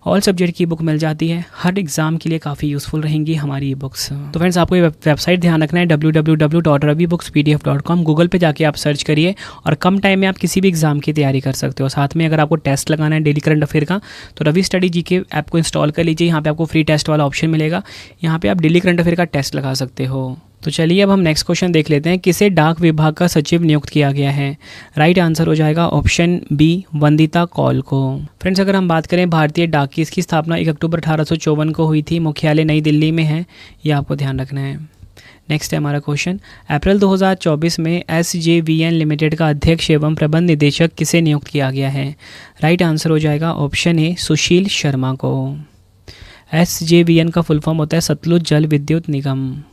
ऑल सब्जेक्ट की बुक मिल जाती है। हर एग्जाम के लिए काफ़ी यूज़फुल रहेंगी हमारी ई बुक्स। तो फ्रेंड्स, आपको ये वेबसाइट ध्यान रखना है www.ravibooks.pdf.com। गूगल पे जाके आप सर्च करिए और कम टाइम में आप किसी भी एग्जाम की तैयारी कर सकते हो। साथ में अगर आपको टेस्ट लगाना है डेली करंट अफेयर का, तो रवि स्टडी GK ऐप को इंस्टॉल कर लीजिए। यहाँ पे आपको फ्री टेस्ट वाला ऑप्शन मिलेगा, यहाँ पे आप डेली करंट अफेयर का टेस्ट लगा सकते हो। तो चलिए अब हम नेक्स्ट क्वेश्चन देख लेते हैं, किसे डाक विभाग का सचिव नियुक्त किया गया है? राइट आंसर हो जाएगा ऑप्शन बी वंदिता कौल को। फ्रेंड्स, अगर हम बात करें भारतीय डाक की, इसकी स्थापना 1 अक्टूबर 1854 को हुई थी, मुख्यालय नई दिल्ली में है, ये आपको ध्यान रखना है। नेक्स्ट है हमारा क्वेश्चन, अप्रैल 2024 में SJVN लिमिटेड का अध्यक्ष एवं प्रबंध निदेशक किसे नियुक्त किया गया है? राइट आंसर हो जाएगा ऑप्शन ए सुशील शर्मा को। SJVN का फुल फॉर्म होता है सतलुज जल विद्युत निगम।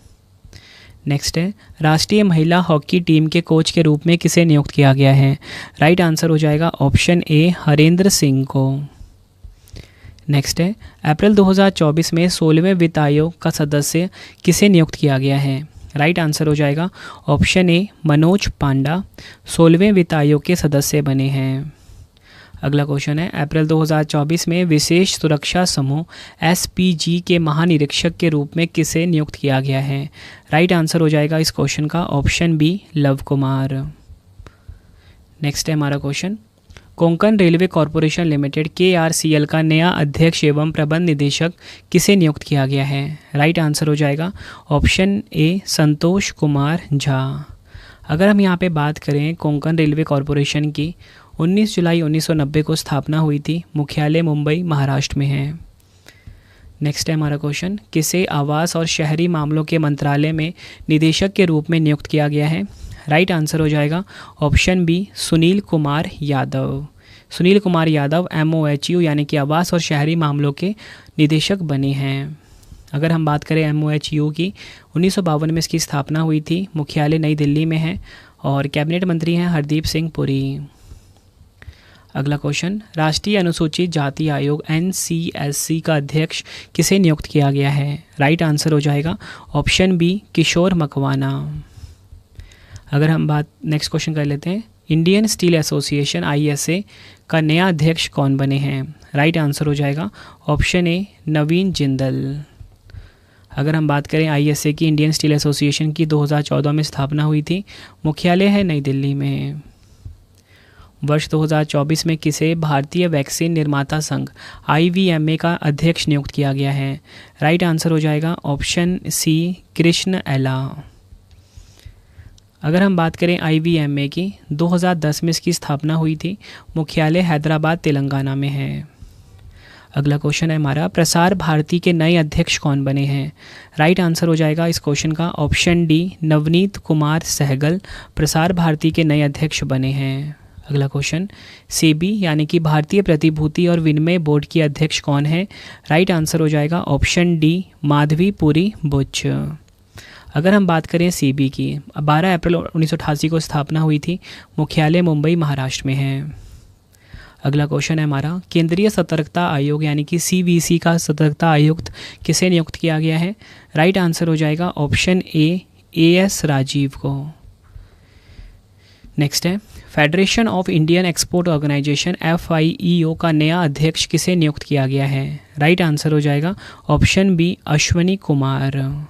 नेक्स्ट है, राष्ट्रीय महिला हॉकी टीम के कोच के रूप में किसे नियुक्त किया गया है? राइट आंसर हो जाएगा ऑप्शन ए हरेंद्र सिंह को। नेक्स्ट है, अप्रैल 2024 में 16वें वित्त आयोग का सदस्य किसे नियुक्त किया गया है? राइट आंसर हो जाएगा ऑप्शन ए मनोज पांडा 16वें वित्त आयोग के सदस्य बने हैं। अगला क्वेश्चन है, अप्रैल 2024 में विशेष सुरक्षा समूह SPG के महानिरीक्षक के रूप में किसे नियुक्त किया गया है? राइट आंसर हो जाएगा इस क्वेश्चन का option B Lav Kumar. Next है हमारा question, Konkan railway corporation limited KRCL का नया अध्यक्ष एवं प्रबंध निदेशक किसे नियुक्त किया गया है? राइट आंसर हो जाएगा ऑप्शन ए संतोष कुमार झा। अगर हम यहाँ पे बात करें कोंकण रेलवे कॉरपोरेशन की, 19 जुलाई 1990 को स्थापना हुई थी, मुख्यालय मुंबई महाराष्ट्र में है। नेक्स्ट है हमारा क्वेश्चन, किसे आवास और शहरी मामलों के मंत्रालय में निदेशक के रूप में नियुक्त किया गया है? राइट आंसर हो जाएगा option B Sunil Kumar Yadav. Sunil Kumar Yadav MOHU यानी कि आवास और शहरी मामलों के निदेशक बने हैं। अगर हम बात करें MOHU की, 1952 में इसकी स्थापना हुई थी, मुख्यालय नई दिल्ली में है और कैबिनेट मंत्री हैं हरदीप सिंह पुरी। अगला क्वेश्चन, राष्ट्रीय अनुसूचित जाति आयोग NCSC का अध्यक्ष किसे नियुक्त किया गया है? राइट आंसर हो जाएगा ऑप्शन बी किशोर मकवाना। अगर हम बात नेक्स्ट क्वेश्चन कर लेते हैं, इंडियन स्टील एसोसिएशन ISA का नया अध्यक्ष कौन बने हैं? राइट आंसर हो जाएगा ऑप्शन ए नवीन जिंदल। अगर हम बात करें ISA की, इंडियन स्टील एसोसिएशन की 2014 में स्थापना हुई थी, मुख्यालय है नई दिल्ली में। वर्ष 2024 में किसे भारतीय वैक्सीन निर्माता संघ IVMA का अध्यक्ष नियुक्त किया गया है? राइट आंसर हो जाएगा ऑप्शन सी कृष्ण एला। अगर हम बात करें IVMA की, 2010 में इसकी स्थापना हुई थी, मुख्यालय हैदराबाद तेलंगाना में है। अगला क्वेश्चन है हमारा, प्रसार भारती के नए अध्यक्ष कौन बने हैं? राइट आंसर हो जाएगा इस क्वेश्चन का ऑप्शन डी नवनीत कुमार सहगल प्रसार भारती के नए अध्यक्ष बने हैं। अगला क्वेश्चन, सेबी यानी कि भारतीय प्रतिभूति और विनिमय बोर्ड की अध्यक्ष कौन है? राइट आंसर हो जाएगा ऑप्शन डी माधवी पुरी बुच। अगर हम बात करें सेबी की, 12 अप्रैल 1988 को स्थापना हुई थी, मुख्यालय मुंबई महाराष्ट्र में है। अगला क्वेश्चन है हमारा, केंद्रीय सतर्कता आयोग यानी कि CVC का सतर्कता आयुक्त किसे नियुक्त किया गया है? राइट आंसर हो जाएगा ऑप्शन ए AS राजीव को। नेक्स्ट है, federation of Indian export organisation FIEO का नया अध्यक्ष किसे नियुक्त किया गया है? राइट आंसर हो जाएगा ऑप्शन बी अश्वनी कुमार।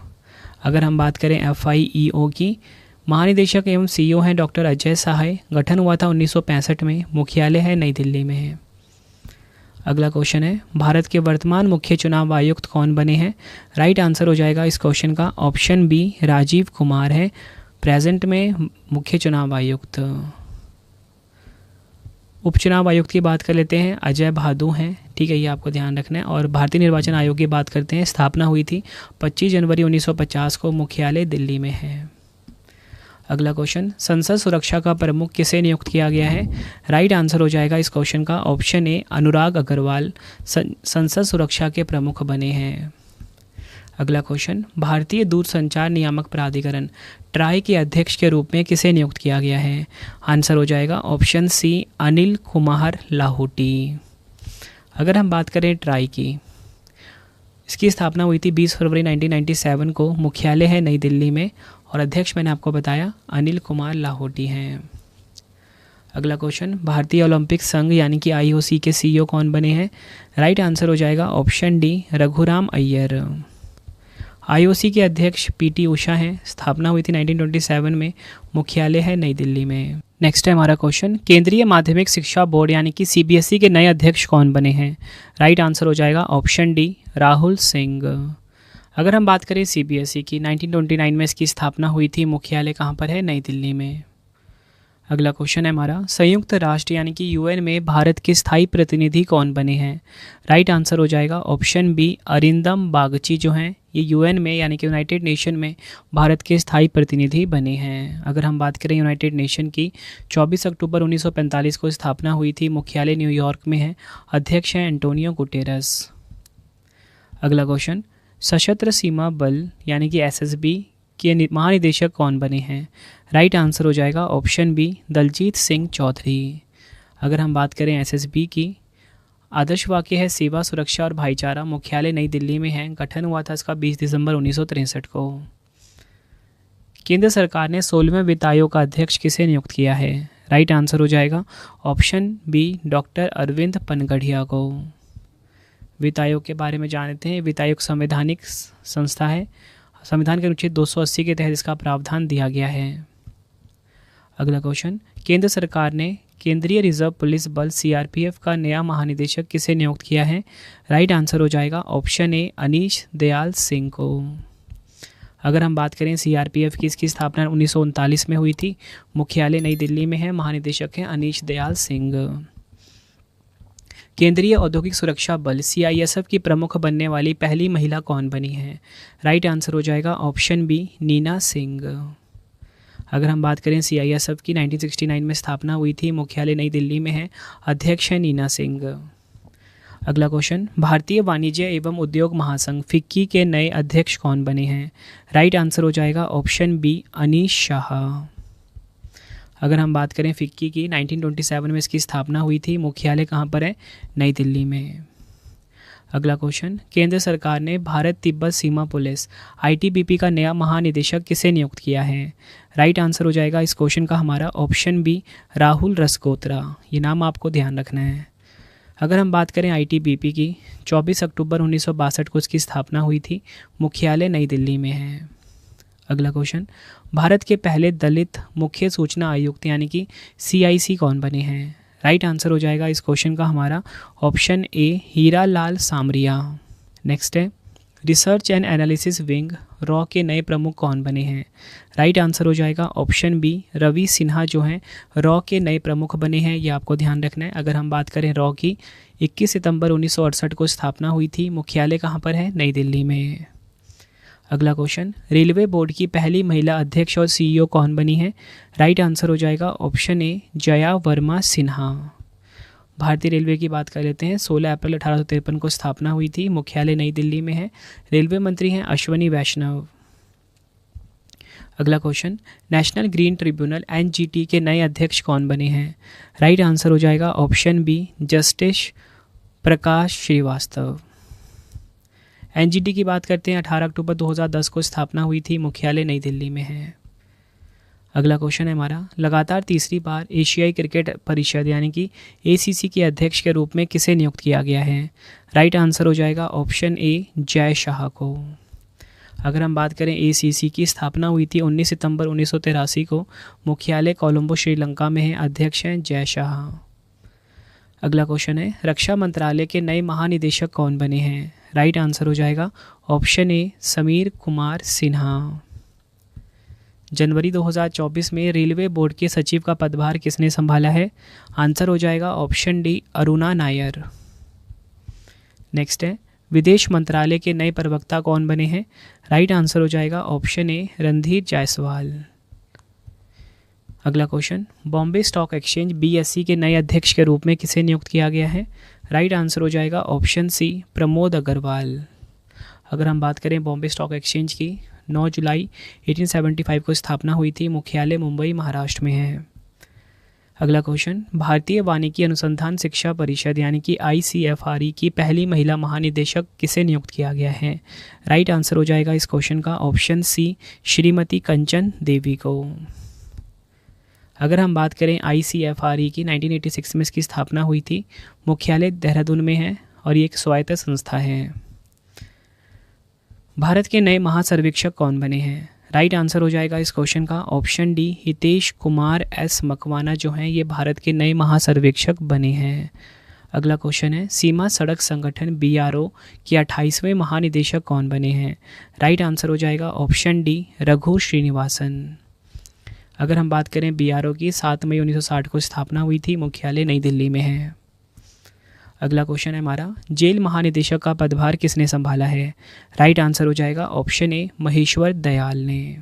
अगर हम बात करें FIEO की, महानिदेशक एवं CEO हैं डॉक्टर अजय सहाय। गठन हुआ था 1965 में, मुख्यालय है नई दिल्ली में है। अगला क्वेश्चन है, भारत के वर्तमान मुख्य चुनाव आयुक्त कौन बने हैं? राइट आंसर हो जाएगा इस क्वेश्चन का ऑप्शन बी राजीव कुमार है प्रेजेंट में मुख्य चुनाव आयुक्त। उपचुनाव आयुक्त की बात कर लेते हैं, अजय भादु हैं, ठीक है, ये आपको ध्यान रखना है। और भारतीय निर्वाचन आयोग की बात करते हैं, स्थापना हुई थी 25 जनवरी 1950 को, मुख्यालय दिल्ली में है। अगला क्वेश्चन, संसद सुरक्षा का प्रमुख किसे नियुक्त किया गया है? राइट आंसर हो जाएगा इस क्वेश्चन का ऑप्शन ए अनुराग अग्रवाल संसद सुरक्षा के प्रमुख बने हैं। अगला क्वेश्चन, भारतीय दूरसंचार नियामक प्राधिकरण ट्राई के अध्यक्ष के रूप में किसे नियुक्त किया गया है? आंसर हो जाएगा ऑप्शन सी अनिल कुमार लाहौटी। अगर हम बात करें ट्राई की, इसकी स्थापना हुई थी 20 फरवरी 1997 को, मुख्यालय है नई दिल्ली में और अध्यक्ष मैंने आपको बताया अनिल कुमार लाहौटी हैं। अगला क्वेश्चन, भारतीय ओलंपिक संघ यानी कि IOC के CEO कौन बने हैं? राइट आंसर हो जाएगा option D Raghuram Iyer. IOC के अध्यक्ष PT उषा हैं, स्थापना हुई थी 1927 में, मुख्यालय है नई दिल्ली में। नेक्स्ट है हमारा क्वेश्चन, केंद्रीय माध्यमिक शिक्षा बोर्ड यानी कि CBSE के नए अध्यक्ष कौन बने हैं? राइट आंसर हो जाएगा ऑप्शन डी राहुल सिंह। अगर हम बात करें CBSE की, 1929 में इसकी स्थापना हुई थी, मुख्यालय कहाँ पर है? नई दिल्ली में। अगला क्वेश्चन है हमारा, संयुक्त राष्ट्र यानी कि UN में भारत के स्थायी प्रतिनिधि कौन बने हैं? राइट आंसर हो जाएगा ऑप्शन बी अरिंदम बागची जो हैं, ये UN में यानी कि यूनाइटेड नेशन में भारत के स्थायी प्रतिनिधि बने हैं। अगर हम बात करें यूनाइटेड नेशन की, 24 अक्टूबर 1945 को स्थापना हुई थी, मुख्यालय न्यूयॉर्क में है, अध्यक्ष हैं एंटोनियो गुटेरस। अगला क्वेश्चन, सशस्त्र सीमा बल यानी कि SSB के महानिदेशक कौन बने हैं? राइट आंसर हो जाएगा ऑप्शन बी दलजीत सिंह चौधरी। अगर हम बात करें SSB की, आदर्श वाक्य है सेवा, सुरक्षा और भाईचारा, मुख्यालय नई दिल्ली में है, गठन हुआ था इसका 20 दिसंबर 1963 को। केंद्र सरकार ने 16वें वित्त आयोग का अध्यक्ष किसे नियुक्त किया है? राइट आंसर हो जाएगा option B doctor Arvind Panagariya को। वित्त आयोग के बारे में जानते हैं, वित्त आयोग संवैधानिक संस्था है, संविधान के अनुच्छेद 280 के तहत इसका प्रावधान दिया गया है। अगला क्वेश्चन, केंद्र सरकार ने केंद्रीय रिजर्व पुलिस बल CRPF का नया महानिदेशक किसे नियुक्त किया है? राइट आंसर हो जाएगा ऑप्शन ए अनीश दयाल सिंह को। अगर हम बात करें CRPF की, इसकी स्थापना 1939 में हुई थी, मुख्यालय नई दिल्ली में है, महानिदेशक हैं अनीश दयाल सिंह। केंद्रीय औद्योगिक सुरक्षा बल CISF की प्रमुख बनने वाली पहली महिला कौन बनी है? राइट आंसर हो जाएगा ऑप्शन बी नीना सिंह। अगर हम बात करें CISF की, 1969 में स्थापना हुई थी, मुख्यालय नई दिल्ली में है, अध्यक्ष है नीना सिंह। अगला क्वेश्चन, भारतीय वाणिज्य एवं उद्योग महासंघ FICCI के नए अध्यक्ष कौन बने हैं? राइट आंसर हो जाएगा ऑप्शन बी अनीश शाह। अगर हम बात करें FICCI की, 1927 में इसकी स्थापना हुई थी, मुख्यालय कहाँ पर है? नई दिल्ली में। अगला क्वेश्चन, केंद्र सरकार ने भारत तिब्बत सीमा पुलिस आईटीबीपी का नया महानिदेशक किसे नियुक्त किया है? राइट आंसर हो जाएगा इस क्वेश्चन का हमारा ऑप्शन बी, राहुल रसकोत्रा। ये नाम आपको ध्यान रखना है। अगर हम बात करें आईटीबीपी की, 24 अक्टूबर 1962 को इसकी स्थापना हुई थी, मुख्यालय नई दिल्ली में है। अगला क्वेश्चन, भारत के पहले दलित मुख्य सूचना आयुक्त यानी कि CIC कौन बने हैं? राइट आंसर हो जाएगा इस क्वेश्चन का हमारा option A, Heera Lal Samariya. Next है, रिसर्च एंड एनालिसिस विंग रॉ के नए प्रमुख कौन बने हैं? राइट आंसर हो जाएगा ऑप्शन बी, रवि सिन्हा जो हैं रॉ के नए प्रमुख बने हैं। ये आपको ध्यान रखना है। अगर हम बात करें रॉ की, 21 सितंबर 1968 को स्थापना हुई थी, मुख्यालय कहाँ पर है? नई दिल्ली में। अगला क्वेश्चन, रेलवे बोर्ड की पहली महिला अध्यक्ष और CEO कौन बनी है? राइट आंसर हो जाएगा ऑप्शन ए, जया वर्मा सिन्हा। भारतीय रेलवे की बात कर लेते हैं। 16 अप्रैल 1853 को स्थापना हुई थी, मुख्यालय नई दिल्ली में है। रेलवे मंत्री हैं अश्वनी वैष्णव। अगला question, national green tribunal NGT के नए अध्यक्ष कौन बने हैं? राइट आंसर हो जाएगा ऑप्शन बी, जस्टिस प्रकाश श्रीवास्तव। NGT की बात करते हैं। 18 अक्टूबर 2010 को स्थापना हुई थी, मुख्यालय नई दिल्ली में है। अगला क्वेश्चन है हमारा, लगातार तीसरी बार एशियाई क्रिकेट परिषद यानी कि ACC के अध्यक्ष के रूप में किसे नियुक्त किया गया है? राइट आंसर हो जाएगा ऑप्शन ए, जय शाह को। अगर हम बात करें ACC की स्थापना हुई थी 19 सितंबर 1983 को, मुख्यालय कोलंबो श्रीलंका में है। अध्यक्ष हैं जय शाह। अगला क्वेश्चन है, रक्षा मंत्रालय के नए महानिदेशक कौन बने हैं? राइट आंसर हो जाएगा ऑप्शन ए, समीर कुमार सिन्हा। जनवरी 2024 में रेलवे बोर्ड के सचिव का पदभार किसने संभाला है? आंसर हो जाएगा option D, Aruna Nair. Next है, विदेश मंत्रालय के नए प्रवक्ता कौन बने हैं? राइट आंसर हो जाएगा ऑप्शन ए, रणधीर जायसवाल। अगला question, Bombay stock exchange BSE के नए अध्यक्ष के रूप में किसे नियुक्त किया गया है? राइट आंसर हो जाएगा ऑप्शन सी, प्रमोद अग्रवाल। अगर हम बात करें बॉम्बे स्टॉक एक्सचेंज की, 9 जुलाई 1875 को स्थापना हुई थी, मुख्यालय मुंबई महाराष्ट्र में है। अगला क्वेश्चन, भारतीय वानिकी अनुसंधान शिक्षा परिषद यानी कि ICFRE की पहली महिला महानिदेशक किसे नियुक्त किया गया है? राइट आंसर हो जाएगा इस क्वेश्चन का ऑप्शन सी, श्रीमती कंचन देवी को। अगर हम बात करें ICFRE की, 1986 में इसकी स्थापना हुई थी, मुख्यालय देहरादून में है और ये एक स्वायत्त संस्था है। भारत के नए महासर्वेक्षक कौन बने हैं? राइट आंसर हो जाएगा इस क्वेश्चन का option D, Hitesh Kumar S Makwana जो हैं ये भारत के नए महासर्वेक्षक बने हैं। अगला क्वेश्चन है, सीमा सड़क संगठन BRO के 28वें महानिदेशक कौन बने हैं? राइट आंसर हो जाएगा ऑप्शन डी, रघु श्रीनिवासन। अगर हम बात करें BRO की, 7 मई 1960 को स्थापना हुई थी, मुख्यालय नई दिल्ली में है। अगला क्वेश्चन है हमारा, जेल महानिदेशक का पदभार किसने संभाला है? राइट आंसर हो जाएगा ऑप्शन ए, महेश्वर दयाल ने।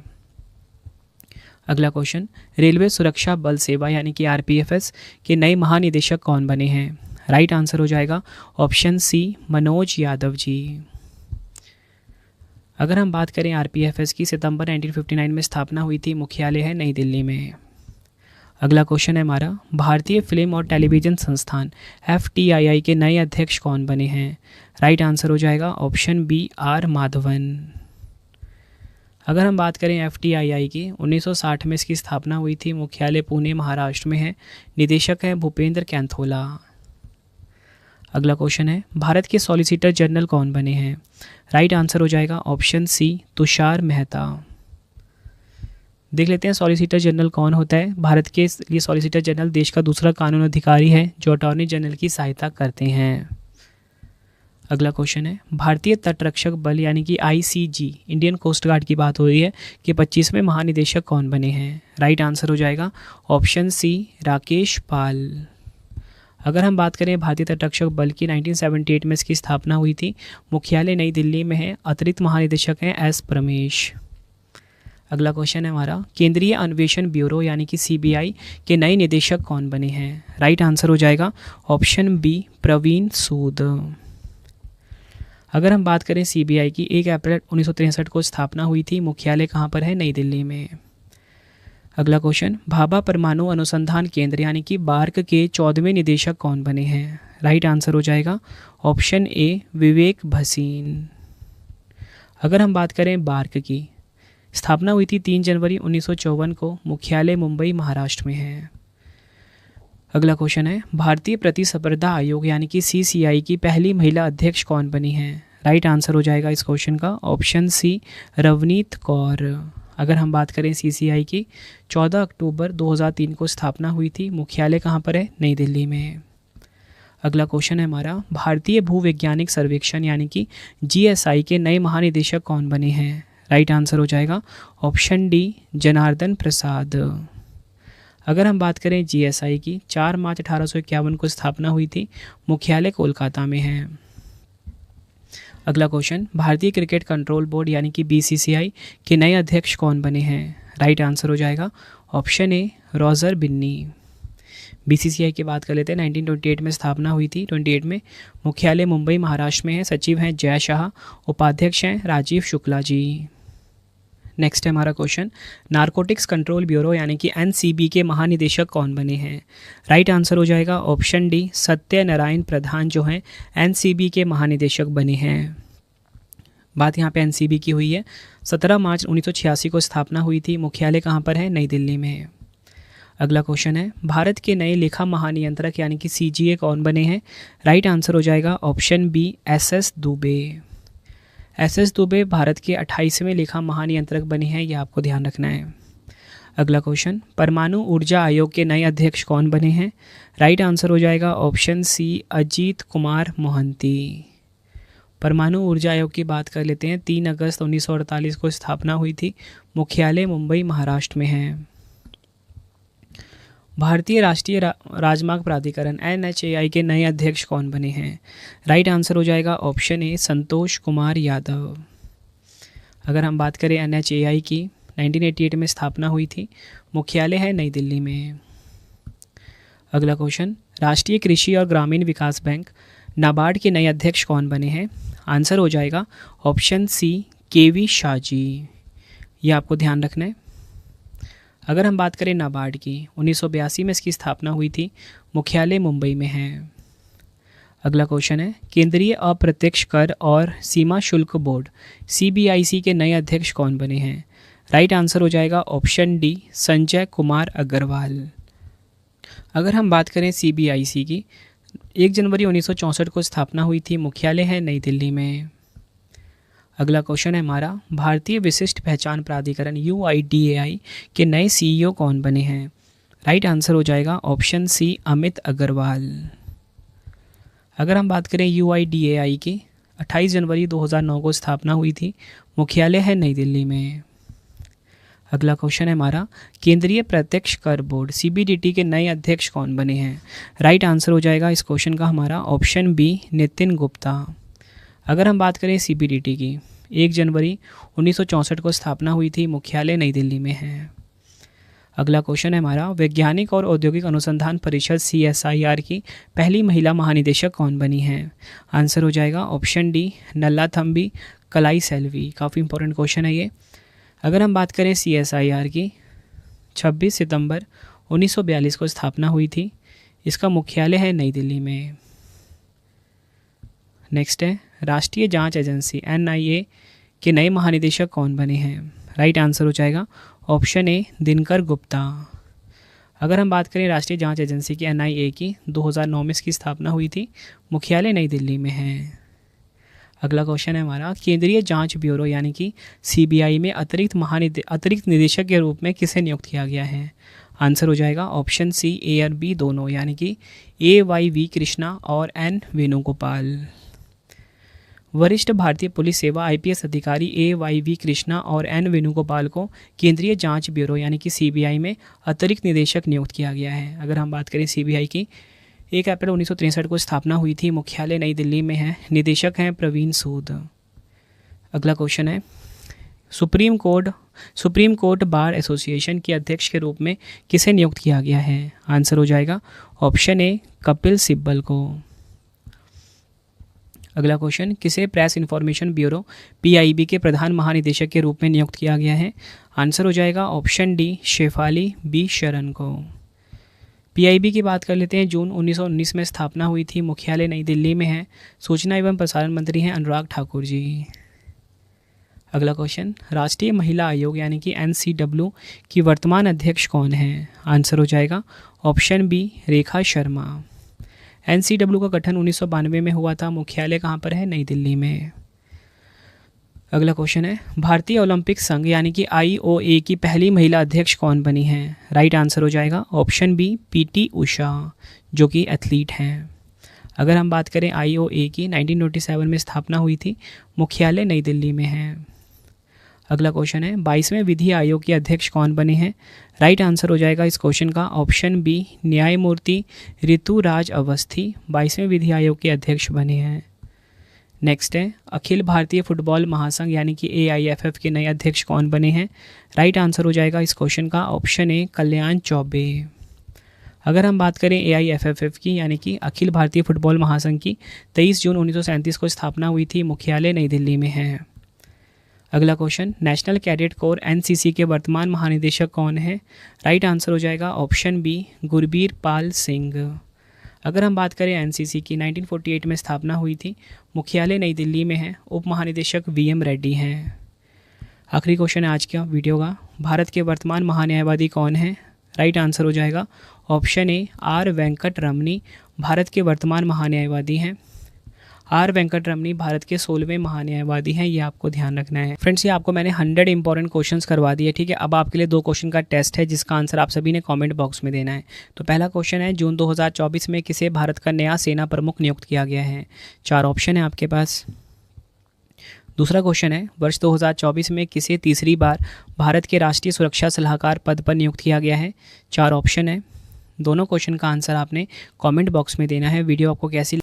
अगला क्वेश्चन, रेलवे सुरक्षा बल सेवा यानी कि RPFS के नए महानिदेशक कौन बने हैं? राइट आंसर हो जाएगा ऑप्शन सी, मनोज यादव जी। अगर हम बात करें RPFS की, सितंबर 1959 में स्थापना हुई थी, मुख्यालय है नई दिल्ली में। अगला क्वेश्चन है हमारा, भारतीय फिल्म और टेलीविज़न संस्थान FTII के नए अध्यक्ष कौन बने हैं? राइट आंसर हो जाएगा ऑप्शन बी, R माधवन। अगर हम बात करें FTII की, 1960 में इसकी स्थापना हुई थी, मुख्यालय पुणे महाराष्ट्र में है। निदेशक हैं भूपेंद्र कैंथोला। अगला क्वेश्चन है, भारत के सॉलिसिटर जनरल कौन बने हैं? राइट आंसर हो जाएगा ऑप्शन सी, तुषार मेहता। देख लेते हैं सॉलिसिटर जनरल कौन होता है। भारत के लिए सॉलिसिटर जनरल देश का दूसरा कानून अधिकारी है जो अटॉर्नी जनरल की सहायता करते हैं। अगला क्वेश्चन है, भारतीय तटरक्षक बल यानी कि ICG इंडियन कोस्ट गार्ड की बात हो रही है कि 25वें महानिदेशक कौन बने हैं? राइट आंसर हो जाएगा ऑप्शन सी, राकेश पाल। अगर हम बात करें भारतीय तटरक्षक बल की, 1978 में इसकी स्थापना हुई थी, मुख्यालय नई दिल्ली में है। अतिरिक्त महानिदेशक हैं S प्रमेश। अगला क्वेश्चन है हमारा, केंद्रीय अन्वेषण ब्यूरो यानी कि CBI के नए निदेशक कौन बने हैं? राइट आंसर हो जाएगा ऑप्शन बी, प्रवीण सूद। अगर हम बात करें CBI की, 1 अप्रैल 1963 को स्थापना हुई थी, मुख्यालय कहाँ पर है? नई दिल्ली में। अगला क्वेश्चन, भाभा परमाणु अनुसंधान केंद्र यानी कि बार्क के 14वें निदेशक कौन बने हैं? राइट आंसर हो जाएगा ऑप्शन ए विवेक भसीन। अगर हम बात करें बार्क की, स्थापना हुई थी 3 जनवरी 1954 को, मुख्यालय मुंबई महाराष्ट्र में है। अगला क्वेश्चन है, भारतीय प्रतिस्पर्धा आयोग यानी कि CCI की पहली महिला अध्यक्ष कौन बनी हैं? राइट आंसर हो जाएगा इस क्वेश्चन का ऑप्शन सी रवनीत कौर। अगर हम बात करें CCI की, 14 अक्टूबर 2003 को स्थापना हुई थी, मुख्यालय कहाँ पर है? नई दिल्ली में। अगला क्वेश्चन है हमारा, भारतीय भूवैज्ञानिक सर्वेक्षण यानी कि GSI के नए महानिदेशक कौन बने हैं? राइट आंसर हो जाएगा ऑप्शन डी जनार्दन प्रसाद। अगर हम बात करें GSI की, 4 मार्च 1851 को स्थापना हुई थी, मुख्यालय कोलकाता में है। अगला क्वेश्चन, भारतीय क्रिकेट कंट्रोल बोर्ड यानी कि BCCI के नए अध्यक्ष कौन बने हैं? राइट आंसर हो जाएगा option A Roger Binny. BCCI की बात कर लेते हैं, 1928 में स्थापना हुई थी, 28 में, मुख्यालय मुंबई महाराष्ट्र में है, सचिव हैं जय शाह, उपाध्यक्ष हैं राजीव शुक्ला जी। नेक्स्ट है हमारा क्वेश्चन, नारकोटिक्स कंट्रोल ब्यूरो यानी कि NCB के महानिदेशक कौन बने हैं? राइट आंसर हो जाएगा ऑप्शन डी सत्यनारायण प्रधान जो हैं NCB के महानिदेशक बने हैं। बात यहाँ पे NCB की हुई है, 17 मार्च 1986 को स्थापना हुई थी, मुख्यालय कहाँ पर है? नई दिल्ली में। अगला क्वेश्चन है, भारत के नए लेखा महानियंत्रक यानी कि CGA कौन बने हैं? राइट आंसर हो जाएगा option B SS Dubey. SS Dubey Bharat के 28वें लेखा महानियंत्रक बने हैं, यह आपको ध्यान रखना है। अगला क्वेश्चन, परमाणु ऊर्जा आयोग के नए अध्यक्ष कौन बने हैं? राइट आंसर हो जाएगा ऑप्शन सी अजीत कुमार मोहंती। परमाणु ऊर्जा आयोग की बात कर लेते हैं, 3 अगस्त 1948 को स्थापना हुई थी, मुख्यालय मुंबई महाराष्ट्र में है। भारतीय राष्ट्रीय राजमार्ग प्राधिकरण NHAI के नए अध्यक्ष कौन बने हैं? राइट आंसर हो जाएगा ऑप्शन ए संतोष कुमार यादव। अगर हम बात करें NHAI की, 1988 में स्थापना हुई थी, मुख्यालय है नई दिल्ली में। अगला क्वेश्चन, राष्ट्रीय कृषि और ग्रामीण विकास बैंक नाबार्ड के नए अध्यक्ष कौन बने हैं? आंसर हो जाएगा option C KV Shah ji, ये आपको ध्यान रखना है। अगर हम बात करें नाबार्ड की, 1982 में इसकी स्थापना हुई थी, मुख्यालय मुंबई में है। अगला क्वेश्चन है, केंद्रीय अप्रत्यक्ष कर और सीमा शुल्क बोर्ड CBIC के नए अध्यक्ष कौन बने हैं? राइट आंसर हो जाएगा ऑप्शन डी संजय कुमार अग्रवाल। अगर हम बात करें CBIC की, 1 जनवरी 1964 को स्थापना हुई थी, मुख्यालय है नई दिल्ली में। अगला क्वेश्चन है हमारा, भारतीय विशिष्ट पहचान प्राधिकरण UIDAI के नए CEO कौन बने हैं? राइट आंसर हो जाएगा ऑप्शन सी अमित अग्रवाल। अगर हम बात करें UIDAI की, 28 जनवरी 2009 को स्थापना हुई थी, मुख्यालय है नई दिल्ली में। अगला क्वेश्चन है हमारा, केंद्रीय प्रत्यक्ष कर बोर्ड CBDT के नए अध्यक्ष कौन बने हैं? राइट आंसर हो जाएगा इस क्वेश्चन का हमारा ऑप्शन बी नितिन गुप्ता। अगर हम बात करें CBDT की, 1 जनवरी 1964 को स्थापना हुई थी, मुख्यालय नई दिल्ली में है। अगला क्वेश्चन है हमारा, वैज्ञानिक और औद्योगिक अनुसंधान परिषद CSIR की पहली महिला महानिदेशक कौन बनी हैं? आंसर हो जाएगा ऑप्शन डी नल्लाथम्बी कलाई सेल्वी। काफ़ी इंपॉर्टेंट क्वेश्चन है ये। अगर हम बात करें CSIR की, 26 सितंबर 1942 को स्थापना हुई थी, इसका मुख्यालय है नई दिल्ली में। नेक्स्ट है, राष्ट्रीय जांच एजेंसी NIA के नए महानिदेशक कौन बने हैं? राइट आंसर हो जाएगा ऑप्शन ए दिनकर गुप्ता। अगर हम बात करें राष्ट्रीय जांच एजेंसी की NIA की, 2009 में इसकी स्थापना हुई थी, मुख्यालय नई दिल्ली में है। अगला क्वेश्चन है हमारा, केंद्रीय जांच ब्यूरो यानी कि CBI में अतिरिक्त निदेशक के रूप में किसे नियुक्त किया गया है? आंसर हो जाएगा ऑप्शन सी A और B दोनों, यानी कि AYV कृष्णा और N वेणुगोपाल। वरिष्ठ भारतीय पुलिस सेवा IPS अधिकारी AYV कृष्णा और N वेणुगोपाल को केंद्रीय जांच ब्यूरो यानी कि CBI में अतिरिक्त निदेशक नियुक्त किया गया है। अगर हम बात करें CBI की, 1 अप्रैल 1963 को स्थापना हुई थी, मुख्यालय नई दिल्ली में है, निदेशक हैं प्रवीण सूद। अगला क्वेश्चन है, सुप्रीम कोर्ट बार एसोसिएशन के अध्यक्ष के रूप में किसे नियुक्त किया गया है? आंसर हो जाएगा ऑप्शन ए कपिल सिब्बल को। अगला क्वेश्चन, किसे प्रेस इन्फॉर्मेशन ब्यूरो PIB के प्रधान महानिदेशक के रूप में नियुक्त किया गया है? आंसर हो जाएगा ऑप्शन डी शेफाली बी शरण को। PIB की बात कर लेते हैं। जून 1919 में स्थापना हुई थी, मुख्यालय नई दिल्ली में है। सूचना एवं प्रसारण मंत्री हैं अनुराग ठाकुर जी। अगला क्वेश्चन, राष्ट्रीय महिला आयोग यानी कि NCW की वर्तमान अध्यक्ष कौन है? आंसर हो जाएगा option B Rekha Sharma. NCW का गठन 1992 में हुआ था, मुख्यालय कहाँ पर है? नई दिल्ली में। अगला क्वेश्चन है, भारतीय ओलंपिक संघ यानी कि IOA की पहली महिला अध्यक्ष कौन बनी है? राइट आंसर हो जाएगा ऑप्शन बी PT उषा, जो कि एथलीट हैं। अगर हम बात करें IOA की, 1997 में स्थापना हुई थी, मुख्यालय नई दिल्ली में है। अगला क्वेश्चन है, 22वें विधि आयोग के अध्यक्ष कौन बने हैं? राइट आंसर हो जाएगा इस क्वेश्चन का ऑप्शन बी न्यायमूर्ति ऋतुराज अवस्थी 22वें विधि आयोग के अध्यक्ष बने हैं। नेक्स्ट है, अखिल भारतीय फुटबॉल महासंघ यानी कि AIFF के नए अध्यक्ष कौन बने हैं? राइट आंसर हो जाएगा इस क्वेश्चन का ऑप्शन ए कल्याण चौबे। अगर हम बात करें AIFF की यानी कि अखिल भारतीय फुटबॉल महासंघ की, 23 जून 1937 को स्थापना हुई थी, मुख्यालय नई दिल्ली में है। अगला question, national cadet corps NCC के वर्तमान महानिदेशक कौन है? राइट आंसर हो जाएगा ऑप्शन बी गुरबीर पाल सिंह। अगर हम बात करें NCC की, 1948 में स्थापना हुई थी, मुख्यालय नई दिल्ली में है, उप महानिदेशक VM रेड्डी हैं। आखिरी क्वेश्चन है आज का वीडियो का, भारत के वर्तमान महान्यायवादी कौन है? राइट आंसर हो जाएगा ऑप्शन ए R वेंकट रमनी भारत के वर्तमान महान्यायवादी हैं। R वेंकट रमनी भारत के 16वें महान्यायवादी हैं, ये आपको ध्यान रखना है। फ्रेंड्स, ये आपको मैंने 100 इंपॉर्टेंट क्वेश्चंस करवा दिए, ठीक है। अब आपके लिए 2 क्वेश्चन का टेस्ट है, जिसका आंसर आप सभी ने कमेंट बॉक्स में देना है। तो पहला क्वेश्चन है, जून 2024 में किसे भारत का नया सेना प्रमुख नियुक्त किया गया है? 4 ऑप्शन है आपके पास। दूसरा क्वेश्चन है, वर्ष 2024 में किसे तीसरी बार भारत के राष्ट्रीय सुरक्षा सलाहकार पद पर नियुक्त किया गया है? 4 ऑप्शन है। दोनों क्वेश्चन का आंसर आपने कमेंट बॉक्स में देना है। वीडियो आपको कैसी